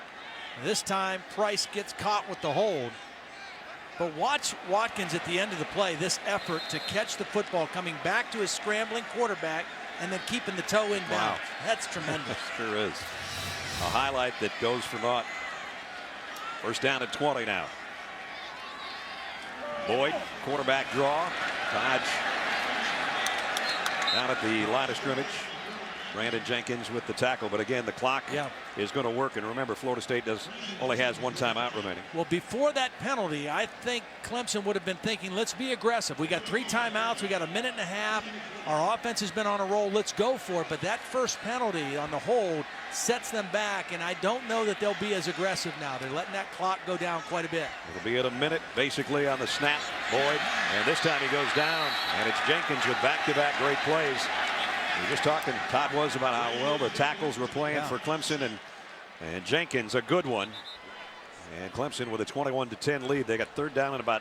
This time Price gets caught with the hold. But watch Watkins at the end of the play, this effort to catch the football, coming back to his scrambling quarterback and then keeping the toe in bounds. Wow. That's tremendous. Sure is. A highlight that goes for naught. First down at 20 now. Boyd, quarterback draw. Dodge down at the line of scrimmage. Brandon Jenkins with the tackle, but again the clock is going to work, and remember Florida State only has one timeout remaining. Well, before that penalty, I think Clemson would have been thinking, let's be aggressive. We got 3 timeouts, we got a minute and a half, our offense has been on a roll, let's go for it. But that first penalty on the hold sets them back, and I don't know that they'll be as aggressive now. They're letting that clock go down quite a bit. It'll be at a minute basically on the snap. Boyd, and this time he goes down, and it's Jenkins with back-to-back great plays. We were just talking, Todd was, about how well the tackles were playing for Clemson, and Jenkins a good one. And Clemson with a 21-10 lead. They got third down and about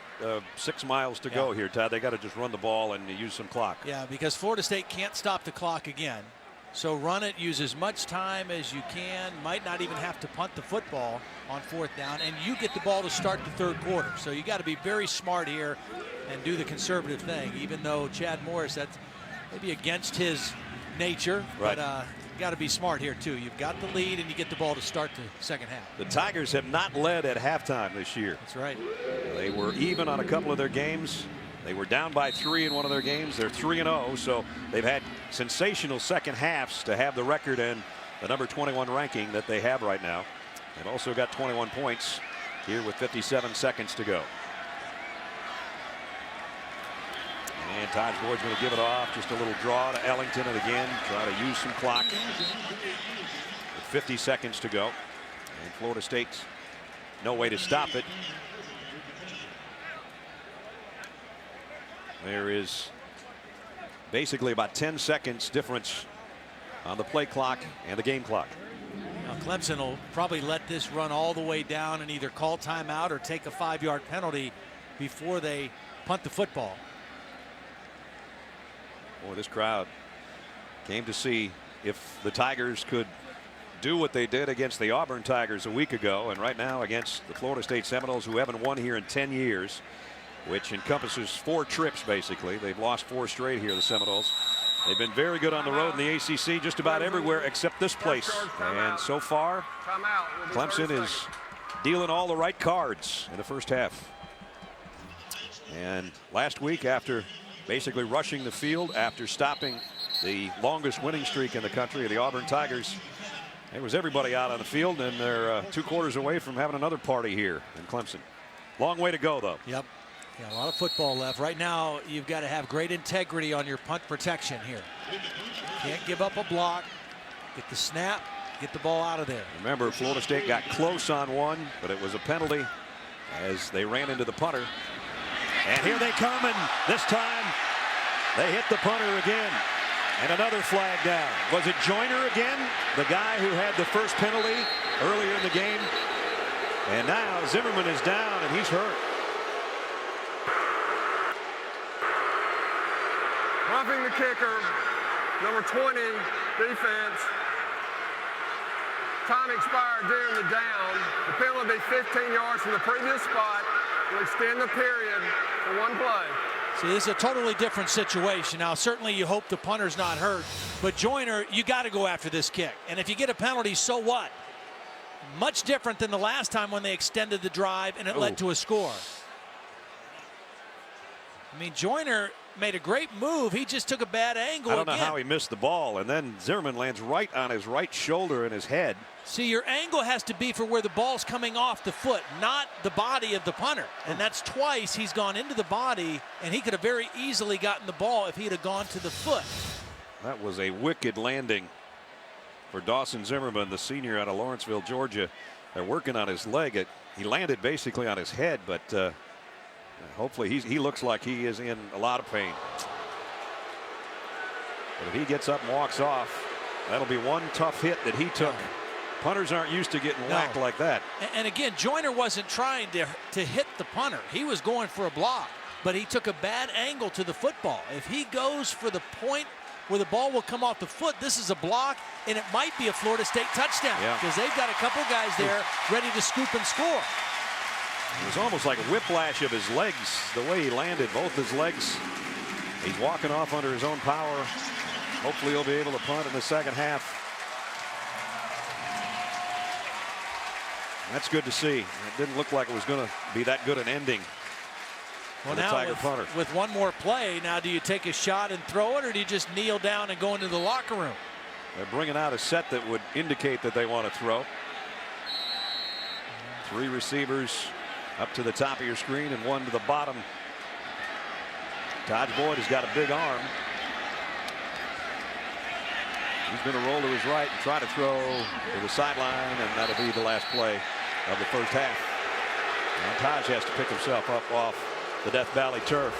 6 miles to go here, Todd. They got to just run the ball and use some clock. Yeah, because Florida State can't stop the clock again. So run it, use as much time as you can. Might not even have to punt the football on 4th down, and you get the ball to start the 3rd quarter. So you got to be very smart here and do the conservative thing, even though Chad Morris, that's maybe against his nature, but got to be smart here too. You've got the lead and you get the ball to start the second half. The Tigers have not led at halftime this year. That's right. They were even on a couple of their games. They were down by 3 in one of their games. They're 3-0, so they've had sensational second halves to have the record and the number 21 ranking that they have right now. They've also got 21 points here with 57 seconds to go. And Todd Boyd's going to give it off. Just a little draw to Ellington, and again try to use some clock with 50 seconds to go. And Florida State's no way to stop it. There is basically about 10 seconds difference on the play clock and the game clock. Now Clemson will probably let this run all the way down and either call timeout or take a 5-yard penalty before they punt the football. Boy, this crowd came to see if the Tigers could do what they did against the Auburn Tigers a week ago, and right now against the Florida State Seminoles, who haven't won here in 10 years, which encompasses 4 trips basically. They've lost 4 straight here, the Seminoles. They've been very good on the road in the ACC, just about everywhere except this place. And so far, Clemson is dealing all the right cards in the first half. And last week, after basically rushing the field, after stopping the longest winning streak in the country, the Auburn Tigers, there was everybody out on the field, and they're 2 quarters away from having another party here in Clemson. Long way to go, though. Yep. Yeah, a lot of football left. Right now, you've got to have great integrity on your punt protection here. Can't give up a block. Get the snap. Get the ball out of there. Remember, Florida State got close on one, but it was a penalty as they ran into the punter. And here they come, and this time they hit the punter again. And another flag down. Was it Joyner again? The guy who had the first penalty earlier in the game. And now Zimmerman is down, and he's hurt. Roughing the kicker, number 20, defense. Time expired during the down. The penalty will be 15 yards from the previous spot. We'll extend the period for 1 play. See, this is a totally different situation. Now, certainly you hope the punter's not hurt, but Joyner, you got to go after this kick. And if you get a penalty, so what? Much different than the last time when they extended the drive and it led to a score. I mean, Joyner made a great move. He just took a bad angle. I don't know how he missed the ball, and then Zimmerman lands right on his right shoulder and his head. See, your angle has to be for where the ball's coming off the foot, not the body of the punter. And that's twice he's gone into the body, and he could have very easily gotten the ball if he'd have gone to the foot. That was a wicked landing for Dawson Zimmerman, the senior out of Lawrenceville, Georgia. They're working on his leg. He landed basically on his head, but hopefully he looks like he is in a lot of pain. But if he gets up and walks off, that'll be one tough hit that he took. Punters aren't used to getting whacked like that. And again, Joyner wasn't trying to hit the punter. He was going for a block, but he took a bad angle to the football. If he goes for the point where the ball will come off the foot. This is a block, and it might be a Florida State touchdown because they've got a couple guys there ready to scoop and score. It was almost like a whiplash of his legs, the way he landed both his legs. He's walking off under his own power. Hopefully he'll be able to punt in the second half. That's good to see. It didn't look like it was going to be that good an ending. Well, now Tiger punter. With one more play, now do you take a shot and throw it, or do you just kneel down and go into the locker room? They're bringing out a set that would indicate that they want to throw. 3 receivers up to the top of your screen and 1 to the bottom. Taj Boyd has got a big arm. He's going to roll to his right and try to throw to the sideline, and that'll be the last play of the first half. Now Taj has to pick himself up off the Death Valley turf.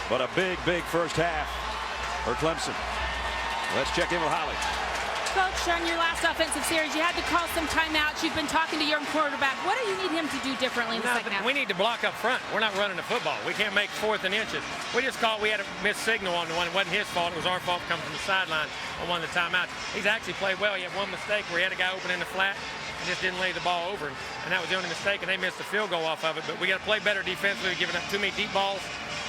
But a big, big first half for Clemson. Let's check in with Holly. Coach, on your last offensive series, you had to call some timeouts. You've been talking to your quarterback. What do you need him to do differently in the second half? We need to block up front. We're not running the football. We can't make 4th and inches. We just caught we had a missed signal on the one. It wasn't his fault. It was our fault coming from the sideline on one of the timeouts. He's actually played well. He had one mistake where he had a guy open in the flat and just didn't lay the ball over him. And that was the only mistake, and they missed a field goal off of it. But we got to play better defensively, giving up too many deep balls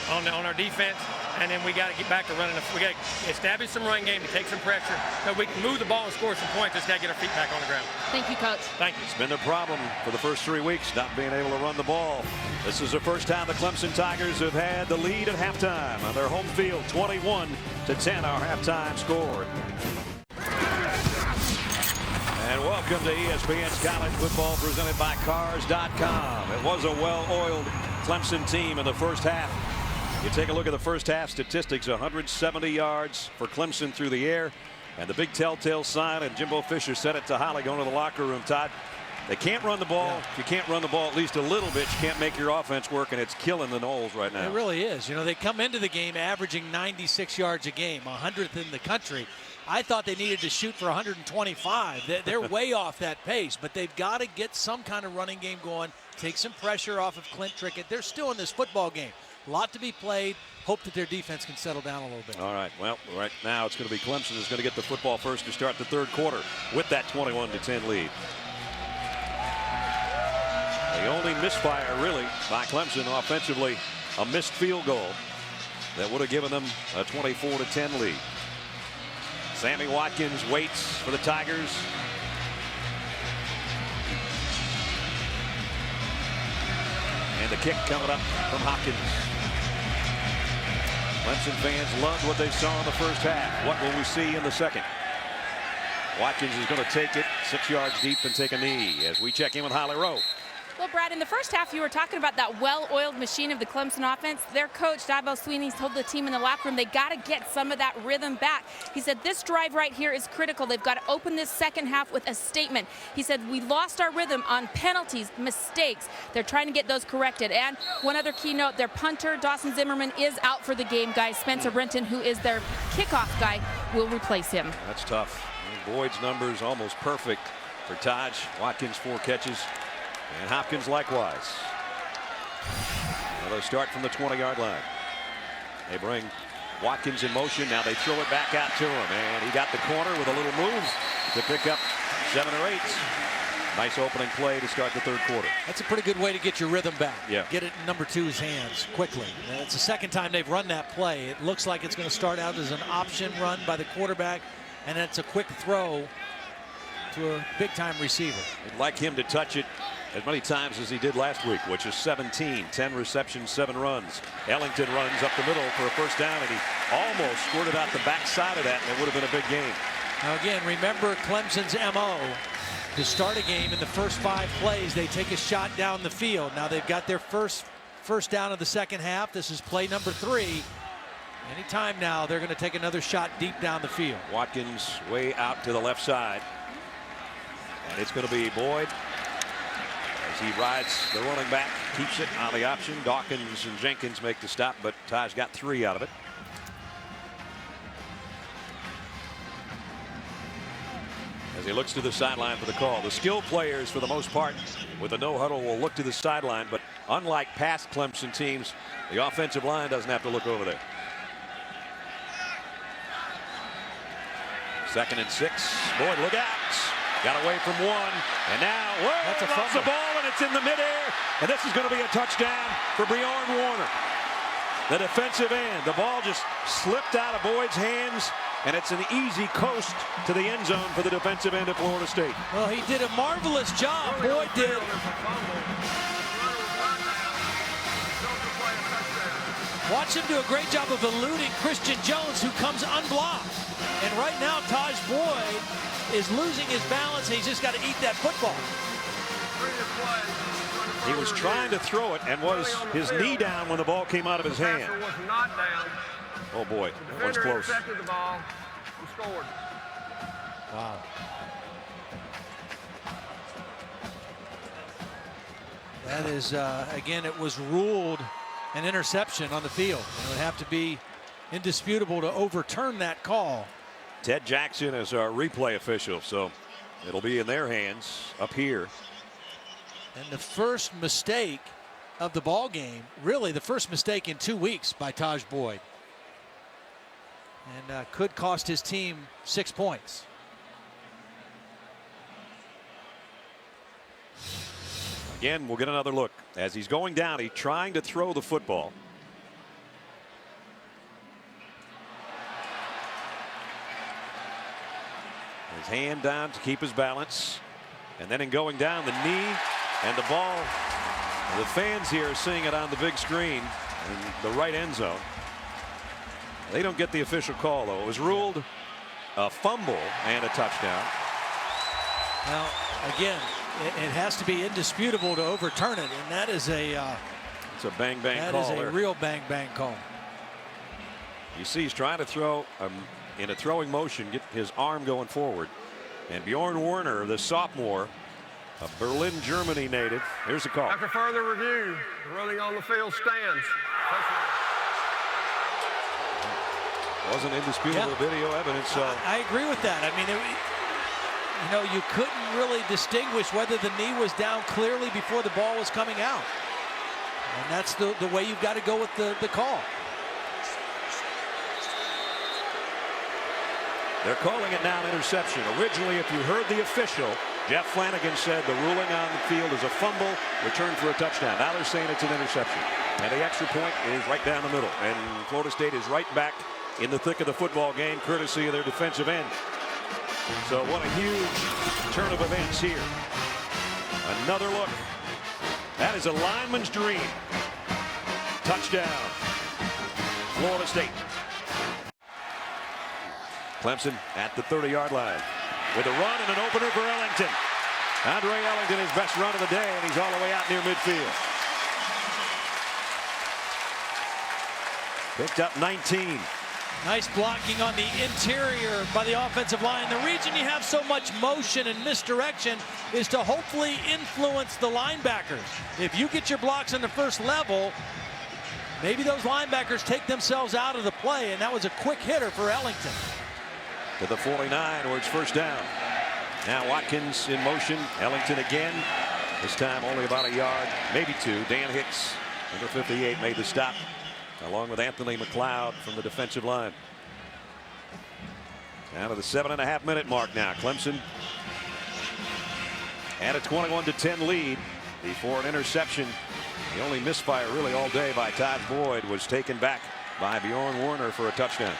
on our defense. And then we got to get back to running. We got to establish some run game to take some pressure so we can move the ball and score some points. Just got to get our feet back on the ground. Thank you, Coach. Thank you. It's been their problem for the first 3 weeks, not being able to run the ball. This is the first time the Clemson Tigers have had the lead at halftime on their home field, 21-10, our halftime score. And welcome to ESPN's College Football presented by Cars.com. It was a well-oiled Clemson team in the first half. You take a look at the first half statistics, 170 yards for Clemson through the air. And the big telltale sign, and Jimbo Fisher said it to Holly going to the locker room, Todd, they can't run the ball. If you can't run the ball at least a little bit, you can't make your offense work, and it's killing the Noles right now. It really is. You know, they come into the game averaging 96 yards a game, 100th in the country. I thought they needed to shoot for 125. They're way off that pace, but they've got to get some kind of running game going, take some pressure off of Clint Trickett. They're still in this football game. A lot to be played. Hope that their defense can settle down a little bit. All right. Well, right now it's going to be Clemson is going to get the football first to start the third quarter with that 21-10 lead. The only misfire, really, by Clemson offensively, a missed field goal that would have given them a 24-10 lead. Sammy Watkins waits for the Tigers. And the kick coming up from Hopkins. Clemson fans loved what they saw in the first half. What will we see in the second? Watkins is going to take it 6 yards deep and take a knee as we check in with Holly Rowe. Well, Brad, in the first half, you were talking about that well-oiled machine of the Clemson offense. Their coach, Dabo Swinney, told the team in the locker room they got to get some of that rhythm back. He said this drive right here is critical. They've got to open this second half with a statement. He said we lost our rhythm on penalties, mistakes. They're trying to get those corrected. And one other key note, their punter, Dawson Zimmerman, is out for the game, guys. Spencer Brenton, who is their kickoff guy, will replace him. That's tough. Boyd's numbers almost perfect for Taj. Watkins 4 catches. And Hopkins likewise. Well, they start from the 20-yard line. They bring Watkins in motion. Now they throw it back out to him. And he got the corner with a little move to pick up 7 or 8. Nice opening play to start the third quarter. That's a pretty good way to get your rhythm back. Yeah. Get it in number 2's hands quickly. And it's the second time they've run that play. It looks like it's going to start out as an option run by the quarterback. And it's a quick throw to a big-time receiver. I'd like him to touch it as many times as he did last week, which is 17, 10 receptions, 7 runs. Ellington runs up the middle for a first down, and he almost squirted out the backside of that, and it would have been a big game. Now again, remember Clemson's MO. To start a game in the first 5 plays, they take a shot down the field. Now they've got their first down of the second half. This is play number 3. Anytime now, they're going to take another shot deep down the field. Watkins way out to the left side. And it's going to be Boyd as he rides the running back, keeps it on the option. Dawkins and Jenkins make the stop, but Taj got 3 out of it. As he looks to the sideline for the call. The skilled players, for the most part, with a no huddle, will look to the sideline, but unlike past Clemson teams, the offensive line doesn't have to look over there. 2nd and 6. Boyd, look out. Got away from one. And now, whoa, That's a lost the fumble. ball, and it's in the midair. And this is going to be a touchdown for Bjorn Warner. The defensive end. The ball just slipped out of Boyd's hands, and it's an easy coast to the end zone for the defensive end of Florida State. Well, he did a marvelous job. Boyd did. Watch him do a great job of eluding Christian Jones, who comes unblocked. And right now, Taj Boyd is losing his balance, and he's just got to eat that football. He was trying to throw it, and was his knee down when the ball came out of his hand. Oh boy, that one's close. Intercepted the ball and scored. Wow. That is, again, it was ruled an interception on the field. It would have to be indisputable to overturn that call. Ted Jackson is our replay official, so it'll be in their hands up here. And the first mistake of the ball game, really the first mistake in 2 weeks by Taj Boyd. And could cost his team 6 points. Again, we'll get another look. As he's going down, he's trying to throw the football. His hand down to keep his balance. And then in going down, the knee and the ball. The fans here are seeing it on the big screen in the right end zone. They don't get the official call, though. It was ruled a fumble and a touchdown. Now, again, it has to be indisputable to overturn it, and that is a it's a bang bang that call. is a there. real bang bang call. You see, he's trying to throw in a throwing motion, get his arm going forward. And Bjorn Warner, the sophomore, a Berlin, Germany native. Here's the call. After further review, the ruling on the field stands. Wasn't indisputable video evidence. I agree with that. I mean, you know, you couldn't really distinguish whether the knee was down clearly before the ball was coming out. And that's the way you've got to go with the call. They're calling it now an interception. Originally, if you heard the official, Jeff Flanagan said the ruling on the field is a fumble returned for a touchdown. Now they're saying it's an interception. And the extra point is right down the middle. And Florida State is right back in the thick of the football game, courtesy of their defensive end. So what a huge turn of events here. Another look. That is a lineman's dream. Touchdown, Florida State. Clemson at the 30-yard line with a run and an opener for Ellington. Andre Ellington, his best run of the day, and he's all the way out near midfield. Picked up 19. Nice blocking on the interior by the offensive line. The reason you have so much motion and misdirection is to hopefully influence the linebackers. If you get your blocks on the first level, maybe those linebackers take themselves out of the play, and that was a quick hitter for Ellington. To the 49, where it's first down. Now Watkins in motion. Ellington again. This time only about a yard, maybe two. Dan Hicks, number 58, made the stop, along with Anthony McLeod from the defensive line. Down to the 7.5-minute mark now. Clemson at a 21-10 lead before an interception. The only misfire really all day by Taj Boyd was taken back by Bjorn Warner for a touchdown.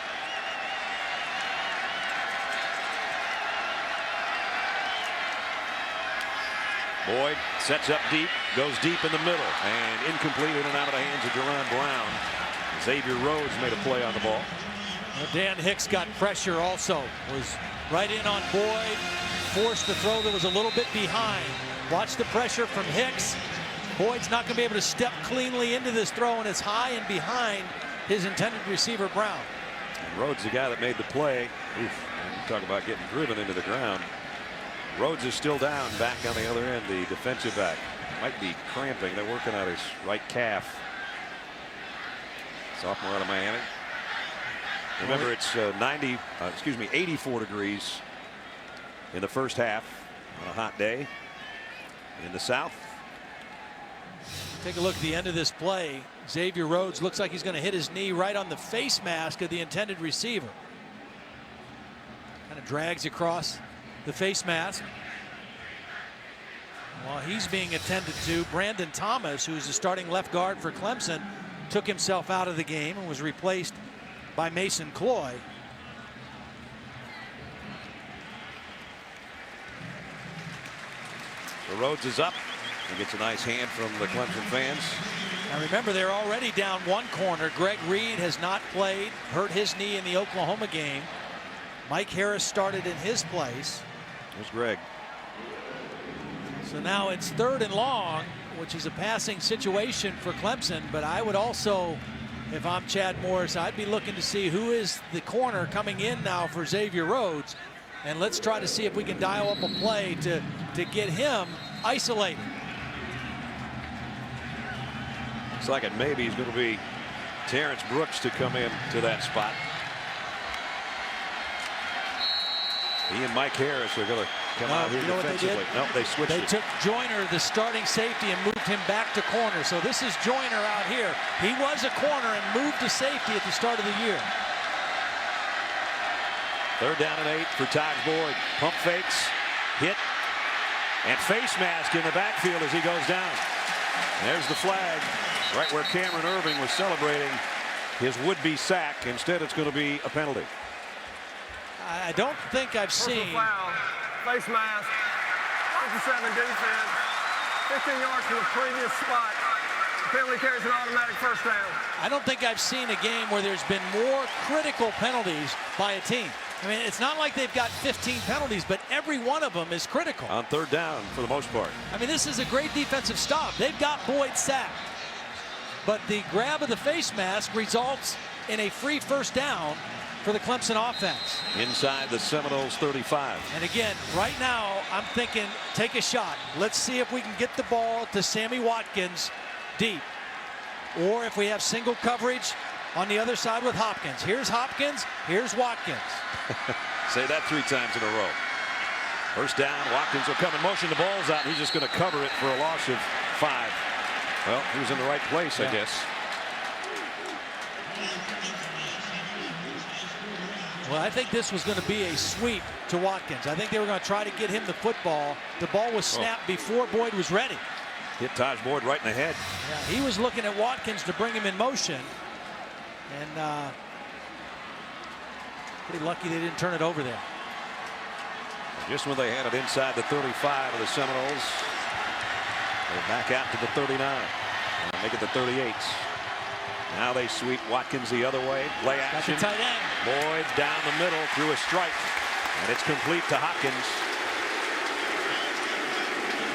Boyd sets up deep, goes deep in the middle, and incomplete, in and out of the hands of Jerron Brown. Xavier Rhodes made a play on the ball. Well, Dan Hicks got pressure also. Was right in on Boyd, forced the throw that was a little bit behind. Watch the pressure from Hicks. Boyd's not going to be able to step cleanly into this throw, and it's high and behind his intended receiver, Brown. And Rhodes, the guy that made the play. Oof, talk about getting driven into the ground. Rhodes is still down back on the other end, the defensive back. Might be cramping. They're working on his right calf. Sophomore out of Miami. Remember, it's 84 degrees in the first half on a hot day in the South. Take a look at the end of this play. Xavier Rhodes looks like he's going to hit his knee right on the face mask of the intended receiver. Kind of drags across the face mask. While he's being attended to, Brandon Thomas, who's the starting left guard for Clemson, took himself out of the game and was replaced by Mason Cloy. So Rhodes is up. He gets a nice hand from the Clemson fans. Now remember, they're already down one corner. Greg Reed has not played, hurt his knee in the Oklahoma game. Mike Harris started in his place. There's Greg. So now it's 3rd and long, which is a passing situation for Clemson. But I would also, if I'm Chad Morris, I'd be looking to see who is the corner coming in now for Xavier Rhodes. And let's try to see if we can dial up a play to get him isolated. Looks like it maybe is going to be Terrence Brooks to come in to that spot. He and Mike Harris are going to come out here defensively. No, they switched it. They took Joyner, the starting safety, and moved him back to corner. So this is Joyner out here. He was a corner and moved to safety at the start of the year. 3rd down and 8 for Taj Boyd. Pump fakes, hit, and face mask in the backfield as he goes down. There's the flag right where Cameron Irving was celebrating his would-be sack. Instead, it's going to be a penalty. I don't think I've seen. Foul, face mask, 57 defense, 15 yards from the previous spot. The penalty carries an automatic first down. I don't think I've seen a game where there's been more critical penalties by a team. I mean, it's not like they've got 15 penalties, but every one of them is critical. On 3rd down for the most part. I mean, this is a great defensive stop. They've got Boyd sacked. But the grab of the face mask results in a free first down for the Clemson offense. Inside the Seminoles 35. And again, right now, I'm thinking, take a shot. Let's see if we can get the ball to Sammy Watkins deep. Or if we have single coverage on the other side with Hopkins. Here's Hopkins, here's Watkins. Say that 3 times in a row. First down, Watkins will come in motion. The ball's out. He's just going to cover it for a loss of 5. Well, he was in the right place, I guess. Well, I think this was going to be a sweep to Watkins. I think they were going to try to get him the football. The ball was snapped before Boyd was ready. Hit Taj Boyd right in the head. Yeah, he was looking at Watkins to bring him in motion. And pretty lucky they didn't turn it over there. Just when they had it inside the 35 of the Seminoles, they're back out to the 39. And make it the 38. Now they sweep Watkins the other way. Play action. Got the tight end. Boyd down the middle through a strike. And it's complete to Hopkins.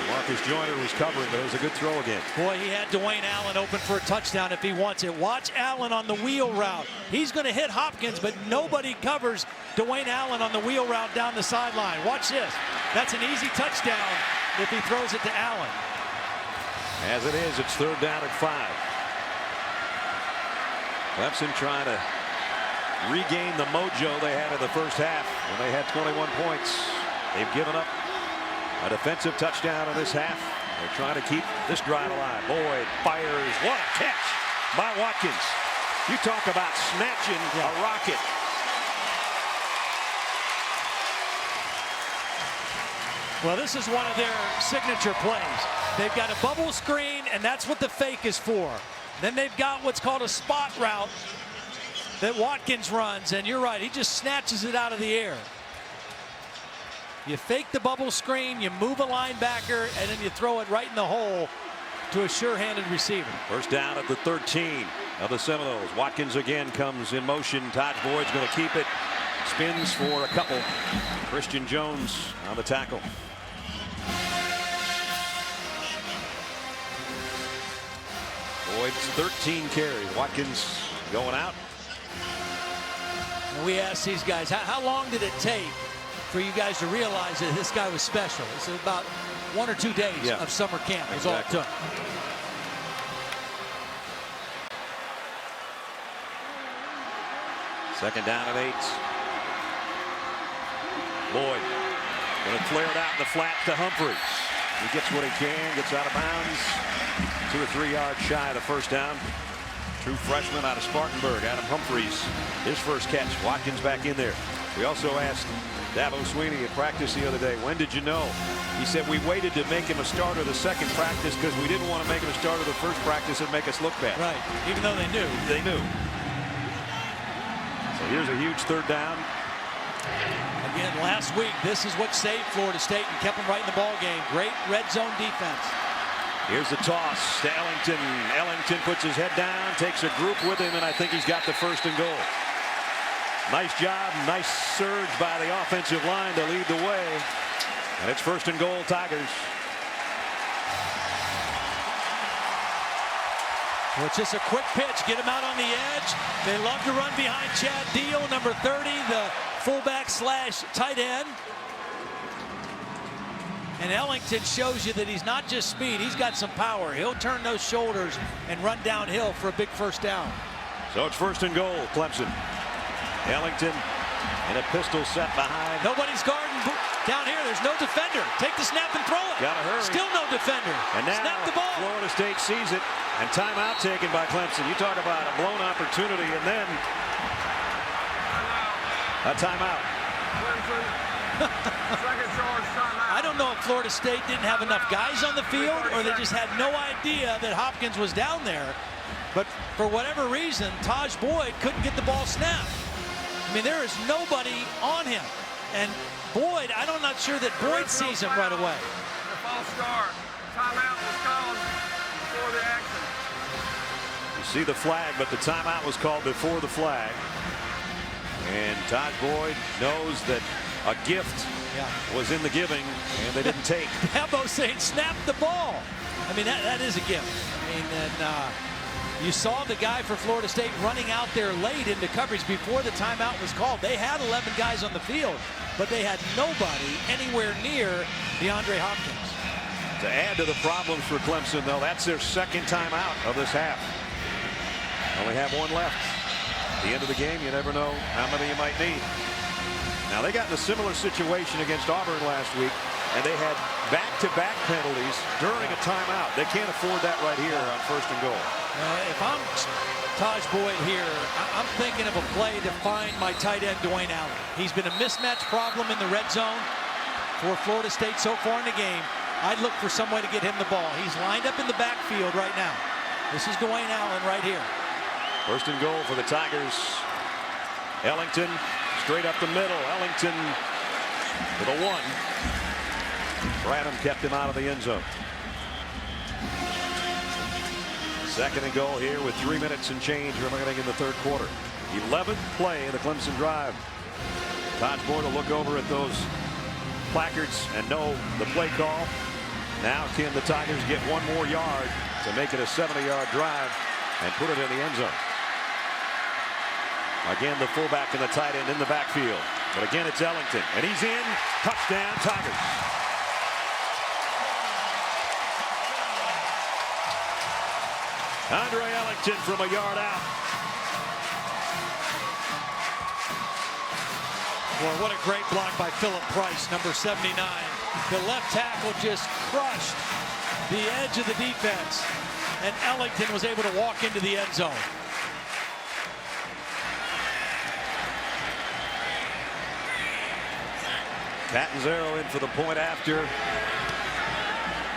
Marcus Joyner was covering, but it was a good throw again. Boy, he had Dwayne Allen open for a touchdown if he wants it. Watch Allen on the wheel route. He's going to hit Hopkins, but nobody covers Dwayne Allen on the wheel route down the sideline. Watch this. That's an easy touchdown if he throws it to Allen. As it is, it's 3rd down and 5. Clemson trying to regain the mojo they had in the first half when they had 21 points. They've given up a defensive touchdown in this half. They're trying to keep this drive alive. Boyd fires. What a catch by Watkins. You talk about snatching a rocket. Well, this is one of their signature plays. They've got a bubble screen, and that's what the fake is for. Then they've got what's called a spot route that Watkins runs, and you're right, he just snatches it out of the air. You fake the bubble screen, you move a linebacker, and then you throw it right in the hole to a sure-handed receiver. First down at the 13 of the Seminoles. Watkins again comes in motion. Taj Boyd's going to keep it. Spins for a couple. Christian Jones on the tackle. Boyd's 13 carries. Watkins going out. And we asked these guys, how long did it take for you guys to realize that this guy was special? It's about 1 or 2 days of summer camp is all it took. Second down and 8. Boyd going to flare it out in the flat to Humphries. He gets what he can, gets out of bounds. 2 or 3 yards shy of the first down. True freshman out of Spartanburg. Adam Humphreys, his first catch. Watkins back in there. We also asked Dabo Swinney at practice the other day, when did you know? He said we waited to make him a starter the second practice because we didn't want to make him a starter the first practice and make us look bad. Right, even though they knew. They knew. So here's a huge third down. Again, last week, this is what saved Florida State and kept them right in the ball game. Great red zone defense. Here's the toss to Ellington. Ellington puts his head down, takes a group with him, and I think he's got the first and goal. Nice job, nice surge by the offensive line to lead the way. And it's first and goal, Tigers. Well, it's just a quick pitch. Get him out on the edge. They love to run behind Chad Deal, number 30, the fullback / tight end. And Ellington shows you that he's not just speed, he's got some power. He'll turn those shoulders and run downhill for a big first down. So it's first and goal, Clemson. Ellington in a pistol set behind. Nobody's guarding down here. There's no defender. Take the snap and throw it. Gotta hurry. Still no defender. And now snap the ball. Florida State sees it, and timeout taken by Clemson. You talk about a blown opportunity, and then a timeout. Second charge, timeout. I don't know if Florida State didn't have enough guys on the field or they just had no idea that Hopkins was down there. But for whatever reason, Taj Boyd couldn't get the ball snapped. I mean, there is nobody on him. And Boyd, I'm not sure that Boyd sees him right away. The false start. Timeout was called before the action. You see the flag, but the timeout was called before the flag. And Taj Boyd knows that a gift was in the giving, and they didn't take. Dabo saying, snap the ball. I mean, that is a gift. I mean, and you saw the guy for Florida State running out there late into coverage before the timeout was called. They had 11 guys on the field, but they had nobody anywhere near DeAndre Hopkins. To add to the problems for Clemson, though, that's their second timeout of this half. Only have one left. At the end of the game, you never know how many you might need. Now, they got in a similar situation against Auburn last week, and they had back-to-back penalties during a timeout. They can't afford that right here on first and goal. If I'm Taj Boyd here, I'm thinking of a play to find my tight end, Dwayne Allen. He's been a mismatch problem in the red zone for Florida State so far in the game. I'd look for some way to get him the ball. He's lined up in the backfield right now. This is Dwayne Allen right here. First and goal for the Tigers. Ellington straight up the middle. Ellington with a 1. Branham kept him out of the end zone. Second and goal here with 3 minutes and change remaining in the third quarter. 11th play in the Clemson drive. Taj Boyd will look over at those placards and know the play call. Now can the Tigers get one more yard to make it a 70-yard drive and put it in the end zone? Again, the fullback and the tight end in the backfield. But again, it's Ellington, and he's in. Touchdown, Tigers. Andre Ellington from a yard out. Boy, what a great block by Philip Price, number 79. The left tackle just crushed the edge of the defense, and Ellington was able to walk into the end zone. Catanzaro in for the point after.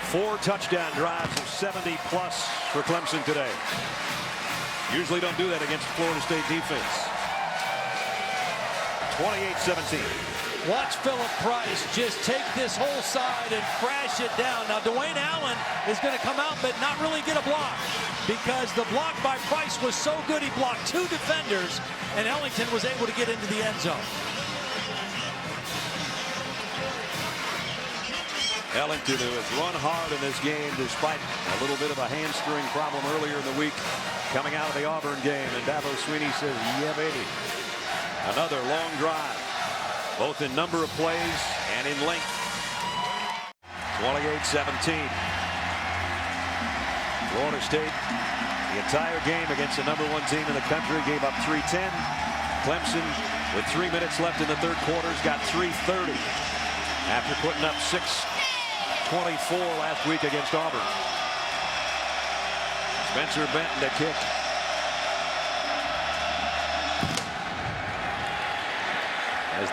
4 touchdown drives of 70+ for Clemson today. Usually don't do that against Florida State defense. 28-17. Watch Philip Price just take this whole side and crash it down. Now Dwayne Allen is going to come out but not really get a block, because the block by Price was so good he blocked 2 defenders, and Ellington was able to get into the end zone. Ellington, who has run hard in this game despite a little bit of a hamstring problem earlier in the week coming out of the Auburn game. And Dabo Swinney says, yeah, baby. Another long drive, both in number of plays and in length. 28-17. Florida State, the entire game against the #1 team in the country, gave up 310. Clemson, with 3 minutes left in the third quarter, got 330 after putting up 624 last week against Auburn. Spencer Benton to kick.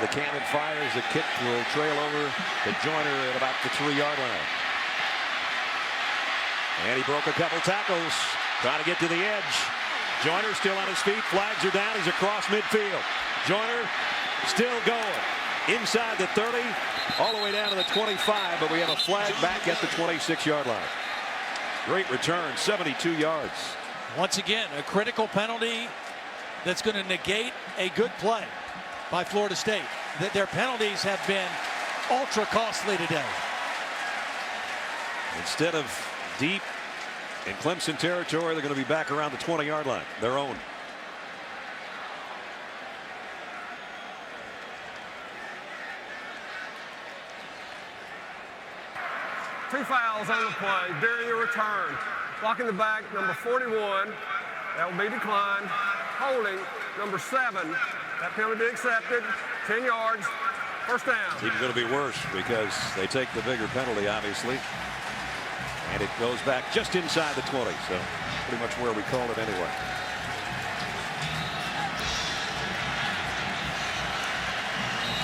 the cannon fires. The kick will trail over to Joyner at about the 3-yard line. And he broke a couple tackles, trying to get to the edge. Joyner still on his feet. Flags are down. He's across midfield. Joyner still going. Inside the 30, all the way down to the 25, but we have a flag back at the 26-yard line. Great return, 72 yards. Once again, a critical penalty that's going to negate a good play by Florida State. Their penalties have been ultra costly today. Instead of deep in Clemson territory, they're going to be back around the 20-yard line, their own. Two fouls on the play during the return. Blocking the back, number 41. That will be declined. Holding, number 7. That penalty be accepted. 10 yards. First down. It's even going to be worse because they take the bigger penalty, obviously. And it goes back just inside the 20. So pretty much where we called it anyway.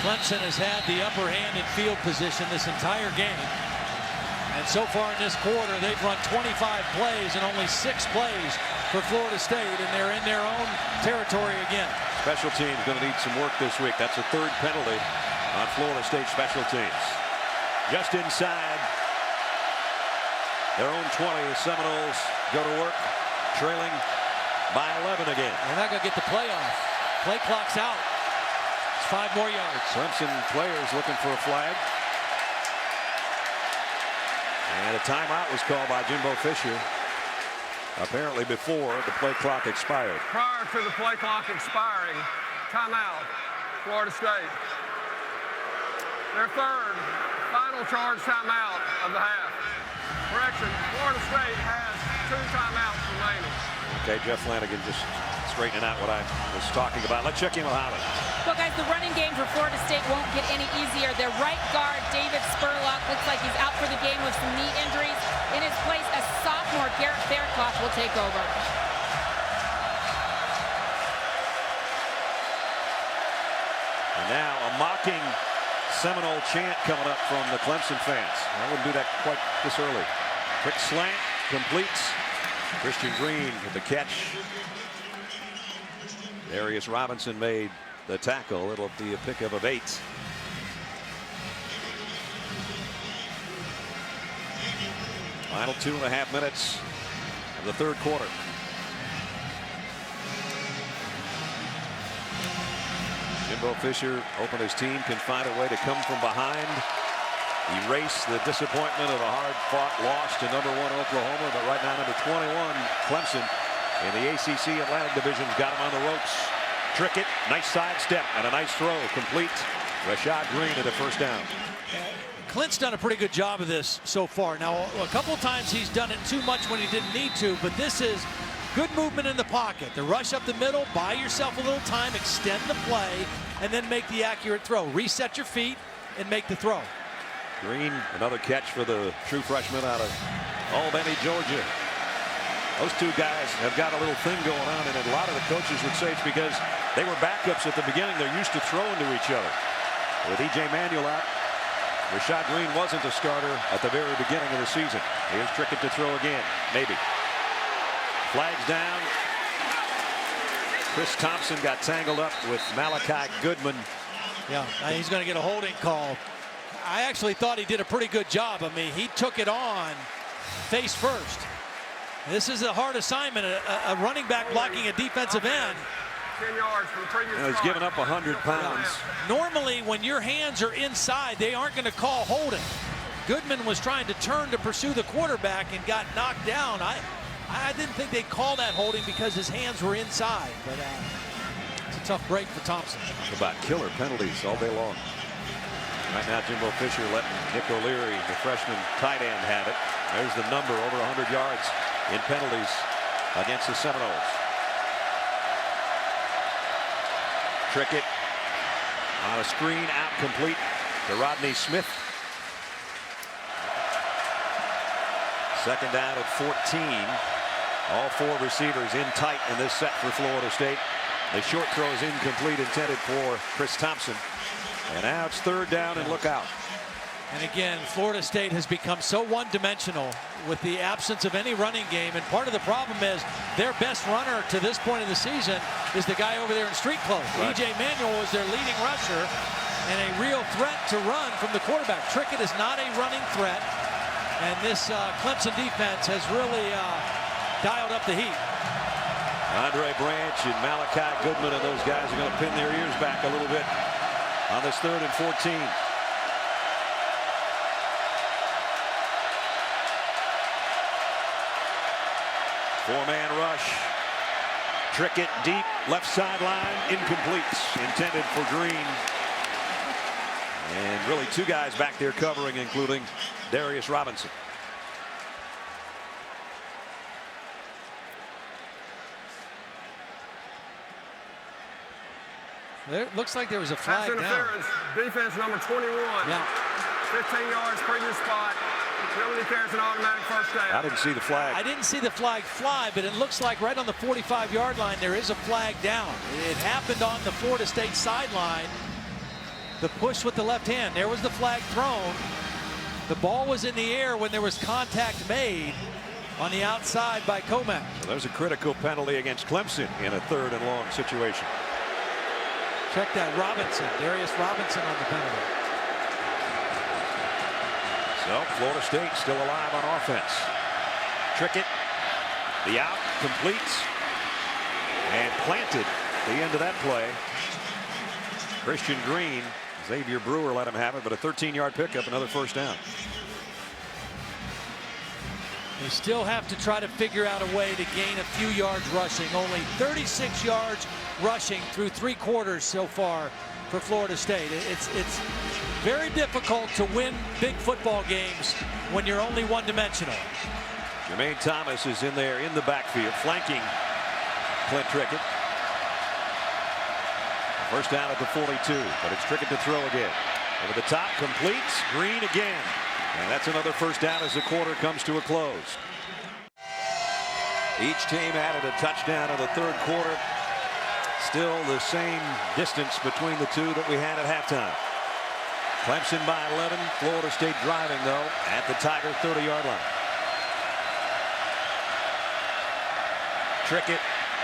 Clemson has had the upper hand in field position this entire game. And so far in this quarter, they've run 25 plays and only 6 plays for Florida State, and they're in their own territory again. Special teams going to need some work this week. That's a 3rd penalty on Florida State special teams. Just inside their own 20, the Seminoles go to work, trailing by 11 again. They're not going to get the play off. Play clock's out. It's 5 more yards. Clemson players looking for a flag. And a timeout was called by Jimbo Fisher, apparently before the play clock expired. Prior to the play clock expiring, timeout, Florida State. Their 3rd final charge timeout of the half. Correction, Florida State has 2 timeouts remaining. Okay, Jeff Flanagan just straightening out what I was talking about. Let's check in with Holland. Well, guys, the running game for Florida State won't get any easier. Their right guard, David Spurlock, looks like he's out for the game with some knee injuries. In his place, a sophomore, Garrett Faircloth, will take over. And now a mocking Seminole chant coming up from the Clemson fans. I wouldn't do that quite this early. Quick slant, completes. Christian Green with the catch. Darius Robinson made the tackle. It'll be a pickup of 8. Final 2.5 minutes of the 3rd quarter. Jimbo Fisher hoping his team can find a way to come from behind, erase the disappointment of a hard-fought loss to number 1 Oklahoma. But right now, number 21 Clemson in the ACC Atlantic Division got him on the ropes. Trickett, nice sidestep and a nice throw, complete. Rashad Green at the first down. Clint's done a pretty good job of this so far. Now, a couple of times he's done it too much when he didn't need to, but this is good movement in the pocket. The rush up the middle, buy yourself a little time, extend the play, and then make the accurate throw. Reset your feet and make the throw. Green, another catch for the true freshman out of Albany, Georgia. Those two guys have got a little thing going on, and a lot of the coaches would say it's because they were backups at the beginning. They're used to throwing to each other. With E.J. Manuel out, Rashad Green wasn't a starter at the very beginning of the season. Here's Trickett to throw again, maybe. Flags down. Chris Thompson got tangled up with Malachi Goodman. Yeah, he's going to get a holding call. I actually thought he did a pretty good job. I mean, he took it on face first. This is a hard assignment, a running back blocking a defensive end. 10 yards from the previous He's given up 100 pounds. Normally, when your hands are inside, they aren't going to call holding. Goodman was trying to turn to pursue the quarterback and got knocked down. I didn't think they'd call that holding because his hands were inside, but it's a tough break for Thompson. About killer penalties all day long. Right now, Jimbo Fisher letting Nick O'Leary, the freshman tight end, have it. There's the number, over 100 yards in penalties against the Seminoles. Trickett on a screen, out complete to Rodney Smith. Second down at 14. All 4 receivers in tight in this set for Florida State. The short throw is incomplete, intended for Chris Thompson. And now it's 3rd down and look out. And again, Florida State has become so one-dimensional with the absence of any running game. And part of the problem is their best runner to this point in the season is the guy over there in street clothes. Right. E.J. Manuel was their leading rusher and a real threat to run from the quarterback. Trickett is not a running threat. And this Clemson defense has really dialed up the heat. Andre Branch and Malachi Goodman and those guys are going to pin their ears back a little bit on this 3rd and 14. Four-man rush. Trickett deep, left sideline, incomplete. Intended for Green. And really 2 guys back there covering, including Darius Robinson. There looks like there was a flag Pass interference. Defense number 21. Yeah. 15 yards, previous spot. Penalty carries an automatic first down. I didn't see the flag. I didn't see the flag fly, but it looks like right on the 45-yard line there is a flag down. It happened on the Florida State sideline. The push with the left hand. There was the flag thrown. The ball was in the air when there was contact made on the outside by Comack. So there's a critical penalty against Clemson in a 3rd and long situation. Check that, Robinson, Darius Robinson on the penalty. So Florida State still alive on offense. Trickett, the out, completes, and planted the end of that play. Christian Green, Xavier Brewer let him have it, but a 13-yard pickup, another first down. They still have to try to figure out a way to gain a few yards rushing. Only 36 yards rushing through 3 quarters so far for Florida State. It's very difficult to win big football games when you're only one-dimensional. Jermaine Thomas is in there in the backfield, flanking Clint Trickett. First down at the 42, but it's Trickett to throw again. Over the top, completes, Green again. And that's another first down as the quarter comes to a close. Each team added a touchdown in the 3rd quarter. Still the same distance between the 2 that we had at halftime. Clemson by 11. Florida State driving, though, at the Tiger 30-yard line. Trickett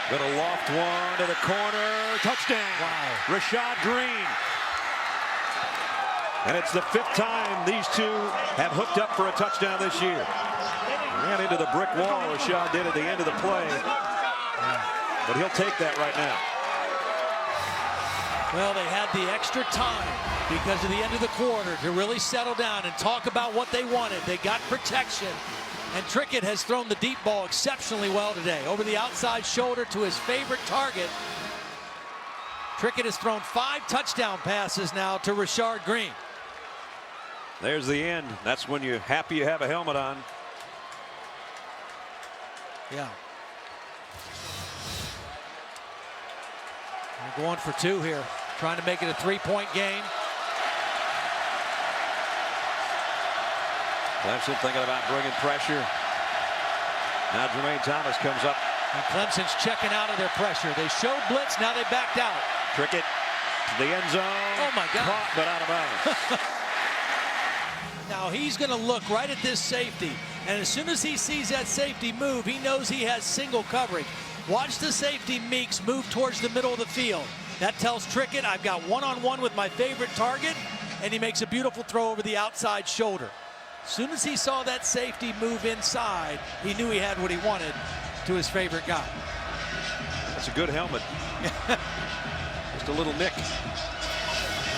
going to loft one to the corner. Touchdown. Wow. Rashad Green. And it's the 5th time these 2 have hooked up for a touchdown this year. Ran into the brick wall, Rashad did at the end of the play. But he'll take that right now. Well, they had the extra time because of the end of the quarter to really settle down and talk about what they wanted. They got protection. And Trickett has thrown the deep ball exceptionally well today. Over the outside shoulder to his favorite target. Trickett has thrown 5 touchdown passes now to Rashard Green. There's the end. That's when you're happy you have a helmet on. Yeah. They're going for 2 here, trying to make it a 3-point game. Clemson thinking about bringing pressure. Now Jermaine Thomas comes up. And Clemson's checking out of their pressure. They showed blitz, now they backed out. Trickett to the end zone. Oh my God. Caught, but out of bounds. Now he's going to look right at this safety. And as soon as he sees that safety move, he knows he has single coverage. Watch the safety Meeks move towards the middle of the field. That tells Trickett, I've got one-on-one with my favorite target, and he makes a beautiful throw over the outside shoulder. As soon as he saw that safety move inside, he knew he had what he wanted to his favorite guy. That's a good helmet. Just a little nick.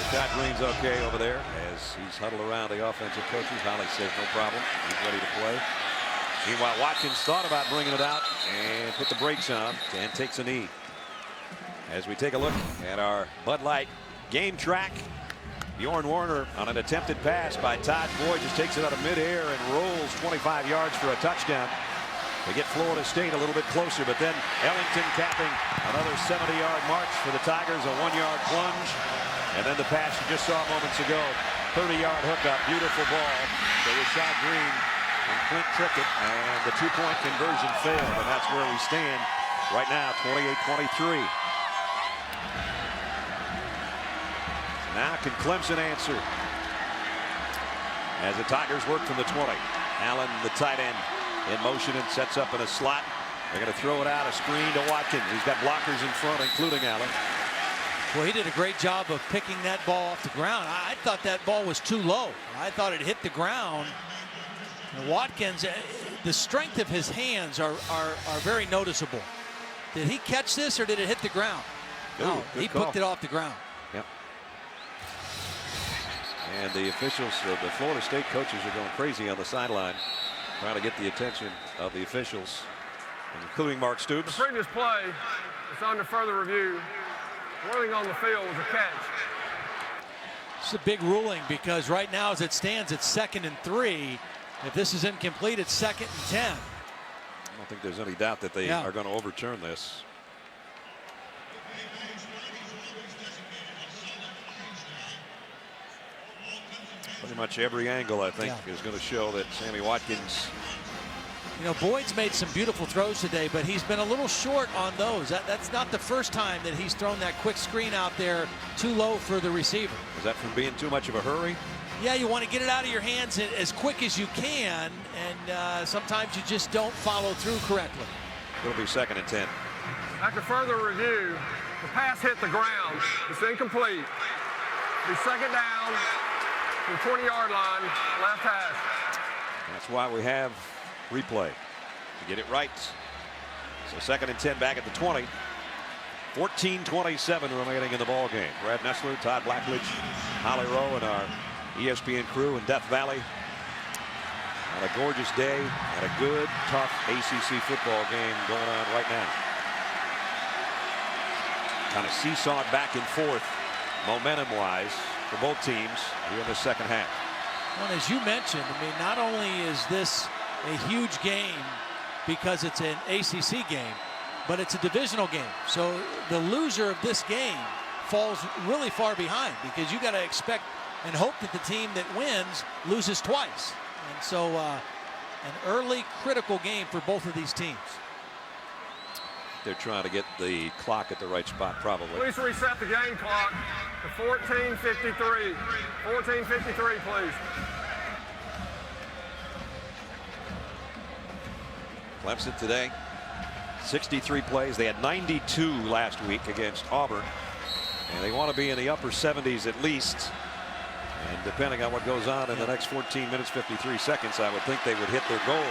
Scott Green's okay over there as he's huddled around the offensive coaches. Holly says no problem. He's ready to play. Meanwhile, Watkins thought about bringing it out and put the brakes on and takes a knee. As we take a look at our Bud Light game track, Bjorn Warner on an attempted pass by Todd Boyd just takes it out of midair and rolls 25 yards for a touchdown. They get Florida State a little bit closer, but then Ellington capping another 70-yard march for the Tigers, a 1-yard plunge. And then the pass you just saw moments ago, 30-yard hookup, beautiful ball to Rashad Green and Clint Trickett, and the 2-point conversion failed, and that's where we stand right now, 28-23. Now can Clemson answer? As the Tigers work from the 20. Allen, the tight end, in motion and sets up in a slot. They're going to throw it out, a screen to Watkins. He's got blockers in front, including Allen. Well, he did a great job of picking that ball off the ground. I thought that ball was too low. I thought it hit the ground. And Watkins, the strength of his hands are very noticeable. Did he catch this or did it hit the ground? No, he picked it off the ground. Yep. And the officials, the Florida State coaches are going crazy on the sideline, trying to get the attention of the officials, including Mark Stoops. The previous play is under further review. Running on the field was a catch. It's a big ruling because right now as it stands, it's 2nd and 3. If this is incomplete, it's 2nd and 10. I don't think there's any doubt that they are going to overturn this. Pretty much every angle, I think, is going to show that Sammy Watkins. You know, Boyd's made some beautiful throws today, but he's been a little short on those. That's not the first time that he's thrown that quick screen out there too low for the receiver. Is that from being too much of a hurry? Yeah, you want to get it out of your hands as quick as you can, and sometimes you just don't follow through correctly. It'll be 2nd and 10. After further review, the pass hit the ground. It's incomplete. Be 2nd down to the 20-yard line, left hash. That's why we have replay, to get it right. So 2nd and 10 back at the 20. 14:27 remaining in the ball game. Brad Nessler, Todd Blackledge, Holly Rowe, and our ESPN crew in Death Valley. On a gorgeous day and a good, tough ACC football game going on right now. Kind of seesawed back and forth, momentum-wise, for both teams here in the second half. Well, as you mentioned, I mean, not only is this a huge game because it's an ACC game, but it's a divisional game. So the loser of this game falls really far behind because you got to expect and hope that the team that wins loses twice. And so an early critical game for both of these teams. They're trying to get the clock at the right spot, probably. Please reset the game clock to 14:53. 14:53, please. Clemson today, 63 plays. They had 92 last week against Auburn. And they want to be in the upper 70s at least. And depending on what goes on in the next 14 minutes, 53 seconds, I would think they would hit their goal.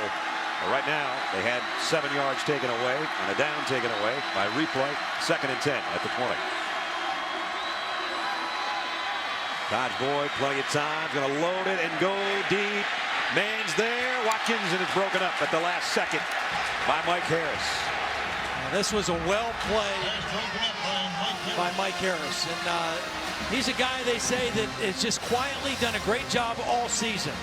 But right now, they had 7 yards taken away and a down taken away by replay. 2nd and 10 at the 20. Dodge Boyd, plenty of time, going to load it and go deep. Man's there, Watkins, and it's broken up at the last second by Mike Harris. Now, this was a well play by Mike Harris, and he's a guy they say that has just quietly done a great job all season.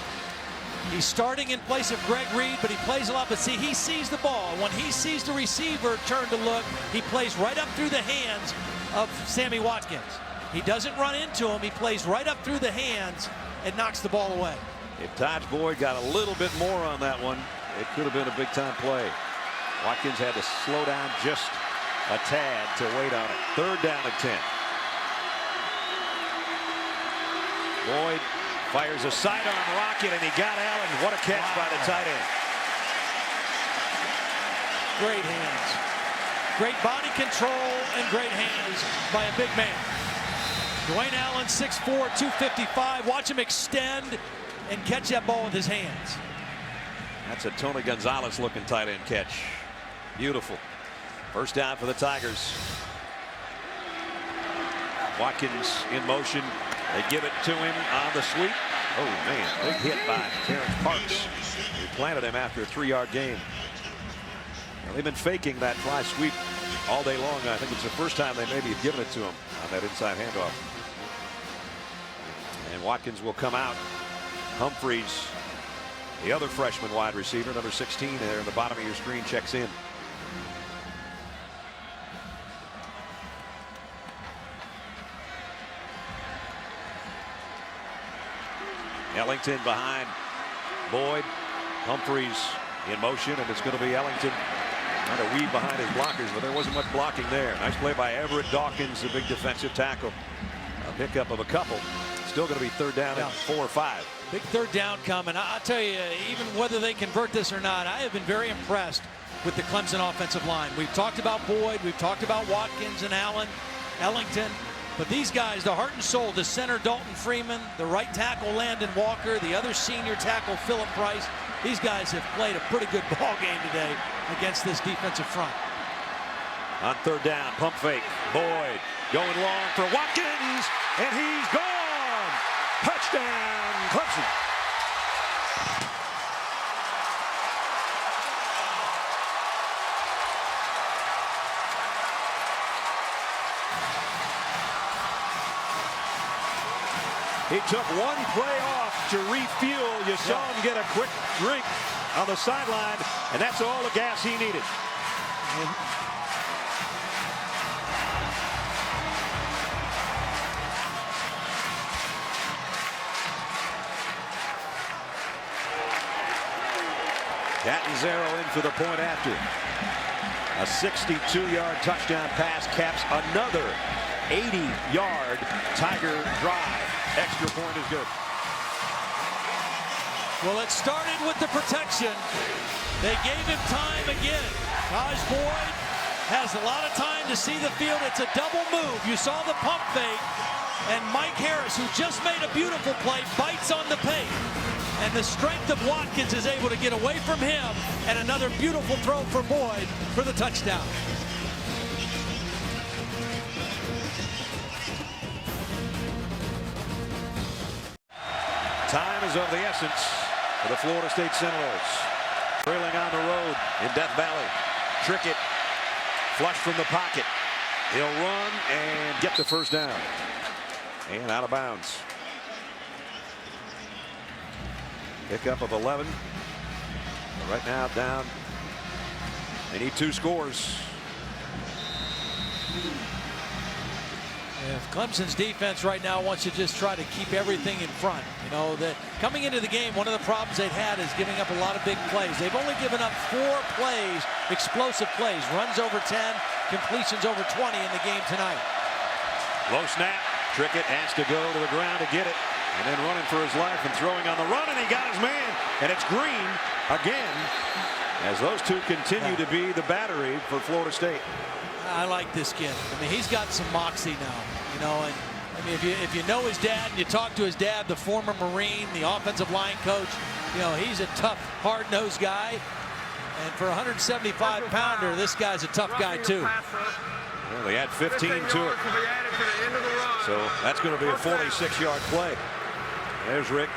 He's starting in place of Greg Reed, but he plays a lot. But see, he sees the ball. When he sees the receiver turn to look, he plays right up through the hands of Sammy Watkins. He doesn't run into him. He plays right up through the hands and knocks the ball away. If Dodge Boyd got a little bit more on that one, it could have been a big-time play. Watkins had to slow down just a tad to wait on it. 3rd down and 10. Boyd fires a sidearm rocket, and he got Allen. What a catch by the tight end. Great hands. Great body control and great hands by a big man. Dwayne Allen, 6'4", 255. Watch him extend and catch that ball with his hands. That's a Tony Gonzalez-looking tight end catch. Beautiful. 1st down for the Tigers. Watkins in motion. They give it to him on the sweep. Oh, man, big hit by Terrence Parks, who planted him after a 3-yard gain. Now, they've been faking that fly sweep all day long. I think it's the first time they maybe have given it to him on that inside handoff. And Watkins will come out. Humphreys, the other freshman wide receiver, number 16 there in the bottom of your screen, checks in. Ellington behind Boyd. Humphreys in motion, and it's going to be Ellington trying to weave behind his blockers, but there wasn't much blocking there. Nice play by Everett Dawkins, the big defensive tackle. pickup of a couple. Still going to be third down and 4 or 5. Big third down coming. I'll tell you, even whether they convert this or not, I have been very impressed with the Clemson offensive line. We've talked about Boyd, we've talked about Watkins and Allen, Ellington, but these guys, the heart and soul, the center Dalton Freeman, the right tackle Landon Walker, the other senior tackle Philip Price, these guys have played a pretty good ball game today against this defensive front. On third down, pump fake, Boyd going long for Watkins, and he's gone. Touchdown, Clemson. He took one play off to refuel. You saw him get a quick drink on the sideline, and that's all the gas he needed. Catanzaro in for the point after. A 62-yard touchdown pass caps another 80-yard Tiger drive. Extra point is good. Well, it started with the protection. They gave him time again. Taj Boyd has a lot of time to see the field. It's a double move. You saw the pump fake, and Mike Harris, who just made a beautiful play, bites on the pace. And the strength of Watkins is able to get away from him, and another beautiful throw for Boyd for the touchdown. Time is of the essence for the Florida State Seminoles. Trailing on the road in Death Valley. Trickett, flush from the pocket. He'll run and get the first down. And out of bounds. Pickup of 11. Right now down. They need 2 scores. If Clemson's defense right now wants to just try to keep everything in front, you know, that coming into the game, one of the problems they've had is giving up a lot of big plays. They've only given up 4 plays, explosive plays, runs over 10, completions over 20 in the game tonight. Low snap. Trickett has to go to the ground to get it, and then running for his life and throwing on the run, and he got his man, and it's Green again, as those two continue to be the battery for Florida State. I like this kid. I mean, he's got some moxie now, you know, and I mean, if you know his dad and you talk to his dad, the former Marine, the offensive line coach, you know, he's a tough, hard-nosed guy. And for a 175-pounder, this guy's a tough guy, too. Well, they add 15 to it. So that's going to be a 46-yard play. There's Rick.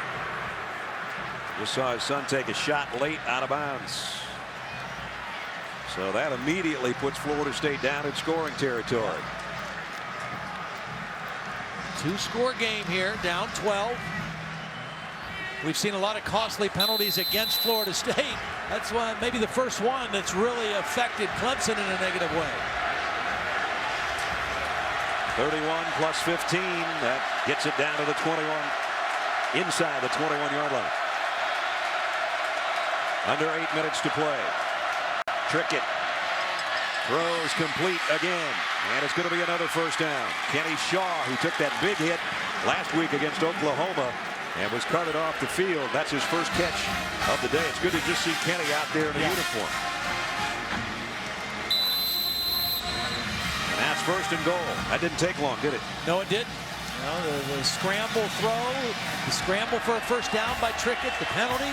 Just saw his son take a shot late out of bounds. So that immediately puts Florida State down in scoring territory. 2-score game here, down 12. We've seen a lot of costly penalties against Florida State. That's why maybe the first one that's really affected Clemson in a negative way. 31 plus 15, that gets it down to the 21, inside the 21-yard line. Under 8 minutes to play. Trickett throws complete again, and it's going to be another first down. Kenny Shaw, who took that big hit last week against Oklahoma and was carted off the field. That's his first catch of the day. It's good to just see Kenny out there in a uniform. And that's first and goal. That didn't take long, did it? No, it didn't. You know, the scramble throw, the scramble for a first down by Trickett, the penalty.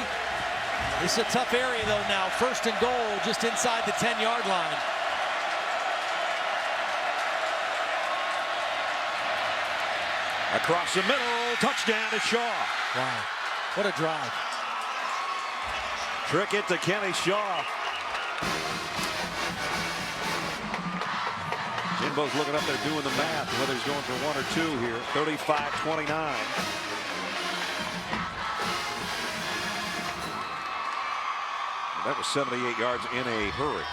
This is a tough area, though, now. First and goal just inside the 10-yard line. Across the middle, touchdown to Shaw. Wow, what a drive. Trickett to Kenny Shaw. Jimbo's looking up there doing the math, whether he's going for 1 or 2 here. 35-29. That was 78 yards in a hurry.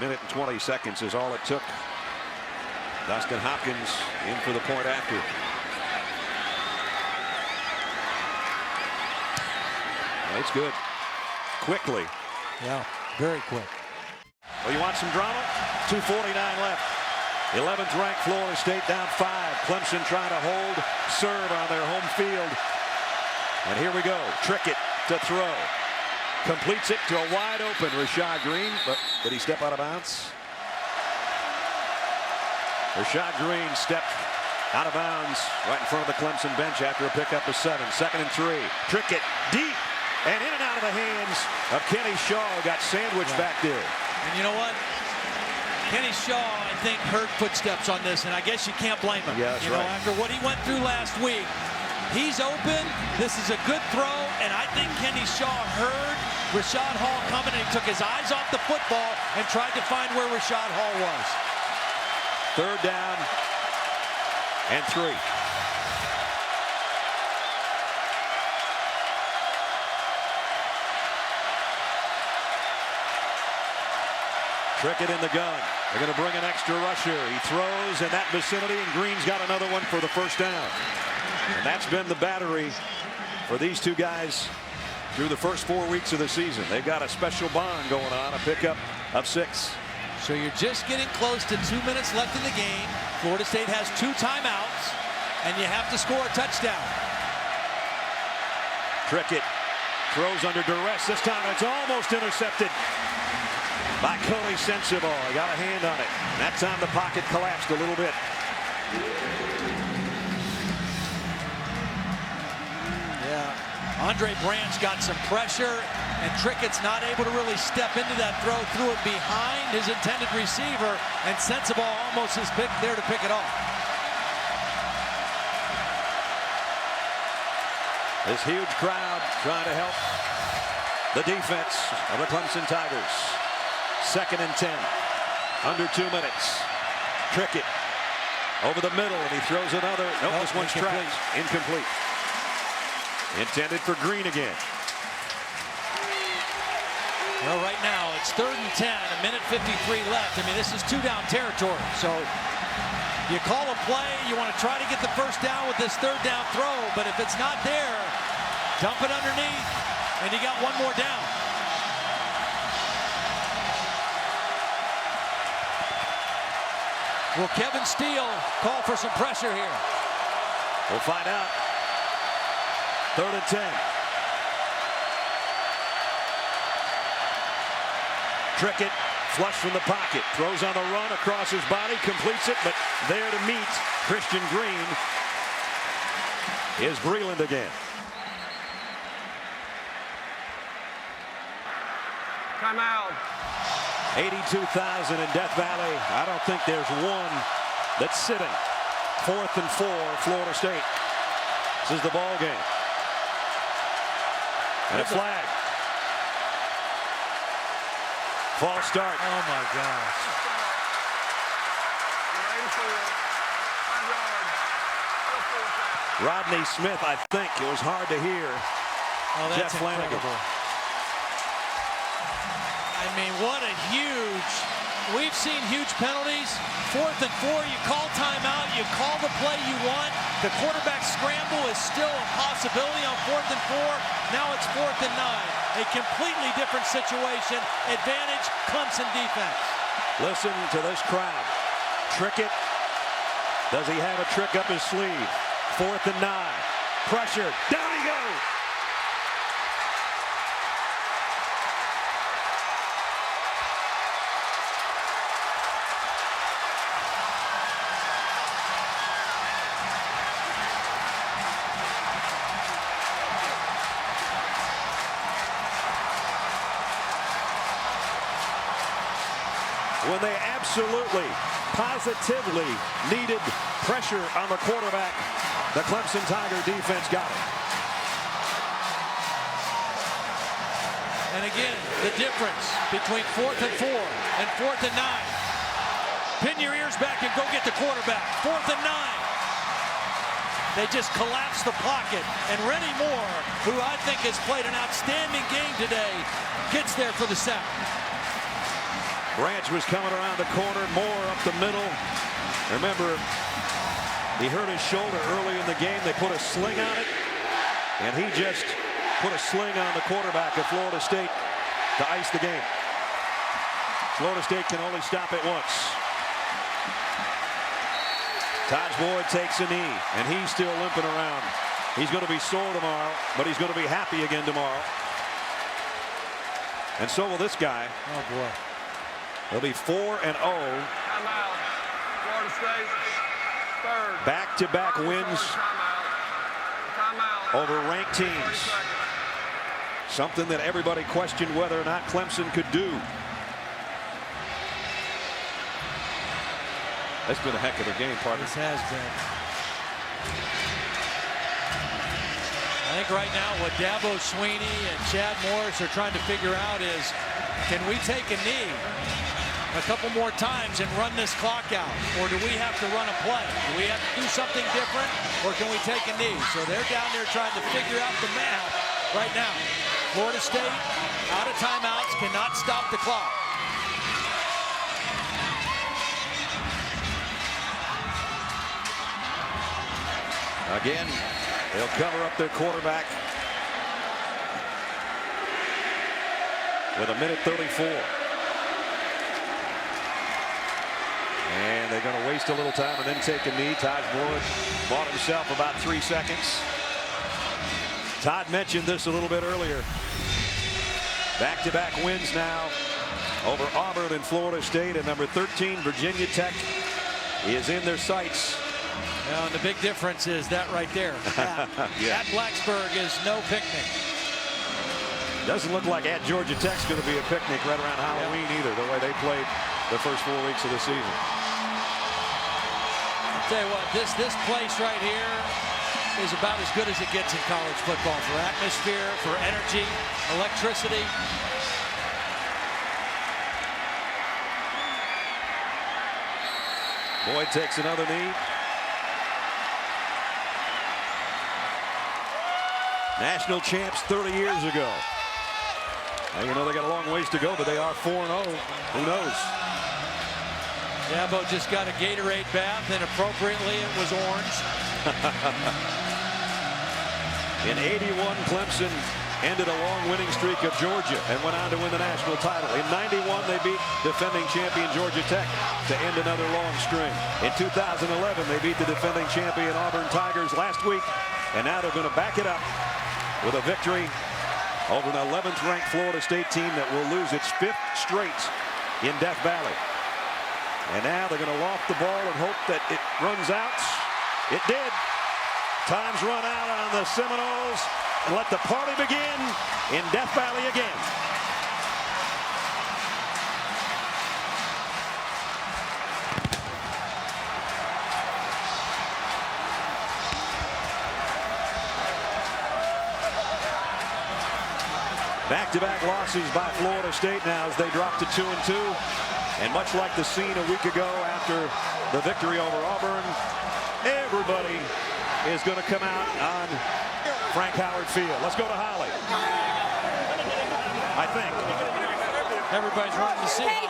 Minute and 20 seconds is all it took. Dustin Hopkins in for the point after. Well, it's good. Quickly. Yeah, very quick. Well, you want some drama? 2:49 left. 11th ranked Florida State down 5. Clemson trying to hold serve on their home field. And here we go. Trickett to throw. Completes it to a wide open Rashad Green. But did he step out of bounds? Rashad Green stepped out of bounds right in front of the Clemson bench after a pickup of 7. 2nd and 3. Trickett deep and in and out of the hands of Kenny Shaw. Got sandwiched back there. And you know what? Kenny Shaw, I think, heard footsteps on this, and I guess you can't blame him. Yeah, that's you know, right. after what he went through last week, he's open. This is a good throw, and I think Kenny Shaw heard Rashad Hall coming, and he took his eyes off the football and tried to find where Rashad Hall was. 3rd down and 3. Trickett in the gun. They're going to bring an extra rusher. He throws in that vicinity, and Green's got another one for the 1st down. And that's been the battery for these two guys through the first 4 weeks of the season. They've got a special bond going on, a pickup of 6. So you're just getting close to 2 minutes left in the game. Florida State has 2 timeouts, and you have to score a touchdown. Trickett throws under duress. This time it's almost intercepted by Cody Sensible. He got a hand on it. And that time the pocket collapsed a little bit. Yeah, Andre Branch got some pressure, and Trickett's not able to really step into that throw. Threw it behind his intended receiver, and Sensible almost is there to pick it off. This huge crowd trying to help the defense of the Clemson Tigers. 2nd and 10. Under 2 minutes. Trickett over the middle, and he throws another. Nope, this one's trapped. Incomplete. Intended for Green again. Well, right now it's 3rd and 10, a minute 53 left. I mean, this is 2-down territory. So you call a play, you want to try to get the 1st down with this 3rd down throw, but if it's not there, dump it underneath, and you got one more down. Will Kevin Steele call for some pressure here? We'll find out. 3rd and 10. Trickett flush from the pocket. Throws on the run across his body. Completes it, but there to meet Christian Green is Breland again. Timeout. 82,000 in Death Valley. I don't think there's one that's sitting. 4th and 4, Florida State. This is the ball game. And a flag. False start. Oh my gosh. Rodney Smith, I think. It was hard to hear. Oh, that's Jeff Flanagan. incredible. I mean, what a huge, we've seen huge penalties. 4th and 4, you call timeout, you call the play you want. The quarterback scramble is still a possibility on 4th and 4. Now it's 4th and 9. A completely different situation. Advantage Clemson defense. Listen to this crowd. Trickett. Does he have a trick up his sleeve? 4th and 9. Pressure. Down he goes. When they absolutely, positively needed pressure on the quarterback, the Clemson Tiger defense got it. And again, the difference between 4th and 4 and 4th and 9. Pin your ears back and go get the quarterback. 4th and 9. They just collapse the pocket. And Rennie Moore, who I think has played an outstanding game today, gets there for the sack. Branch was coming around the corner, Moore up the middle. Remember, he hurt his shoulder early in the game. They put a sling on it, and he just put a sling on the quarterback of Florida State to ice the game. Florida State can only stop it once. Taj Boyd takes a knee, and he's still limping around. He's going to be sore tomorrow, but he's going to be happy again tomorrow. And so will this guy. Oh, boy. They'll be 4-0. Timeout. Florida State. Third. Back-to-back wins Timeout. over ranked teams. Something that everybody questioned whether or not Clemson could do. That's been a heck of a game, partner. This has been. I think right now what Dabo Sweeney and Chad Morris are trying to figure out is, can we take a knee a couple more times and run this clock out? Or do we have to run a play? Do we have to do something different? Or can we take a knee? So they're down there trying to figure out the math right now. Florida State out of timeouts, cannot stop the clock. Again, they'll cover up their quarterback with 1:34. And they're going to waste a little time and then take a knee. Taj Boyd bought himself about 3 seconds. Todd mentioned this a little bit earlier. Back-to-back wins now over Auburn and Florida State, and number 13 Virginia Tech is in their sights. Now, and the big difference is that right there. Yeah. At Blacksburg is no picnic. Doesn't look like at Georgia Tech's going to be a picnic right around Halloween either, the way they played the first 4 weeks of the season. I'll tell you what, this place right here is about as good as it gets in college football for atmosphere, for energy, electricity. Boyd takes another knee. National champs 30 years ago. Now, you know they got a long ways to go, but they are 4-0. Who knows? Dabo just got a Gatorade bath, and appropriately it was orange. In 81, Clemson ended a long winning streak of Georgia and went on to win the national title. In 91, they beat defending champion Georgia Tech to end another long string. In 2011, they beat the defending champion Auburn Tigers last week, and now they're going to back it up with a victory over an 11th ranked Florida State team that will lose its 5th straight in Death Valley. And now they're going to loft the ball and hope that it runs out. It did. Time's run out on the Seminoles, and let the party begin in Death Valley again. Back-to-back losses by Florida State now as they drop to 2-2. And much like the scene a week ago after the victory over Auburn, everybody is going to come out on Frank Howard Field. Let's go to Holly. I think. Everybody's running to see. Hey,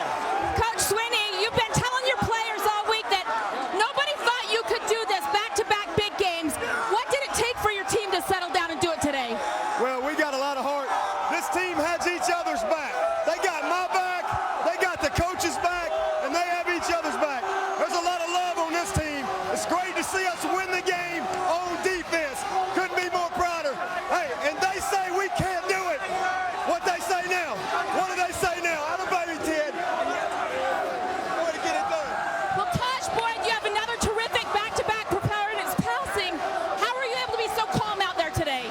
Coach Sweeney, you've been telling your players all week that nobody thought you could do this back-to-back big games. What did it take for your team to settle down and do it today? Well, we got a lot of heart. This team has each other's back. They got my back, they got the coach's back, and they have each other's back. There's a lot of love on this team. It's great to see us win the game on defense. Couldn't be more prouder. Hey, and they say we can't do it. What they say now? What do they say now? Out of baby, Ted. Way to get it done. Well, Taj Boyd, you have another terrific back-to-back performance passing. How are you able to be so calm out there today?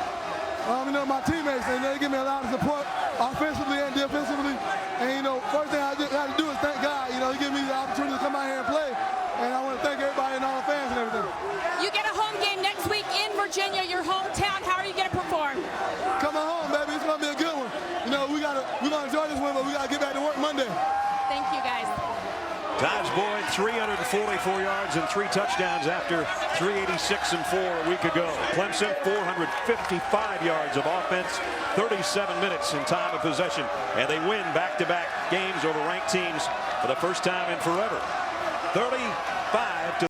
You know, my teammates, and they give me a lot of support offensively and defensively. And, you know, first thing I just have to do is thank God. You know, he gave me the opportunity to come out here and play. And I want to thank everybody and all the fans and everything. You get a home game next week in Virginia, your hometown. How are you going to perform? Coming home, baby. It's going to be a good one. You know, we're going to enjoy this one, but we got to get back to work Monday. Thank you, guys. Taj Boyd, 344 yards and 3 touchdowns after 386 and 4 a week ago. Clemson, 455 yards of offense, 37 minutes in time of possession, and they win back-to-back games over ranked teams for the first time in forever. 35 to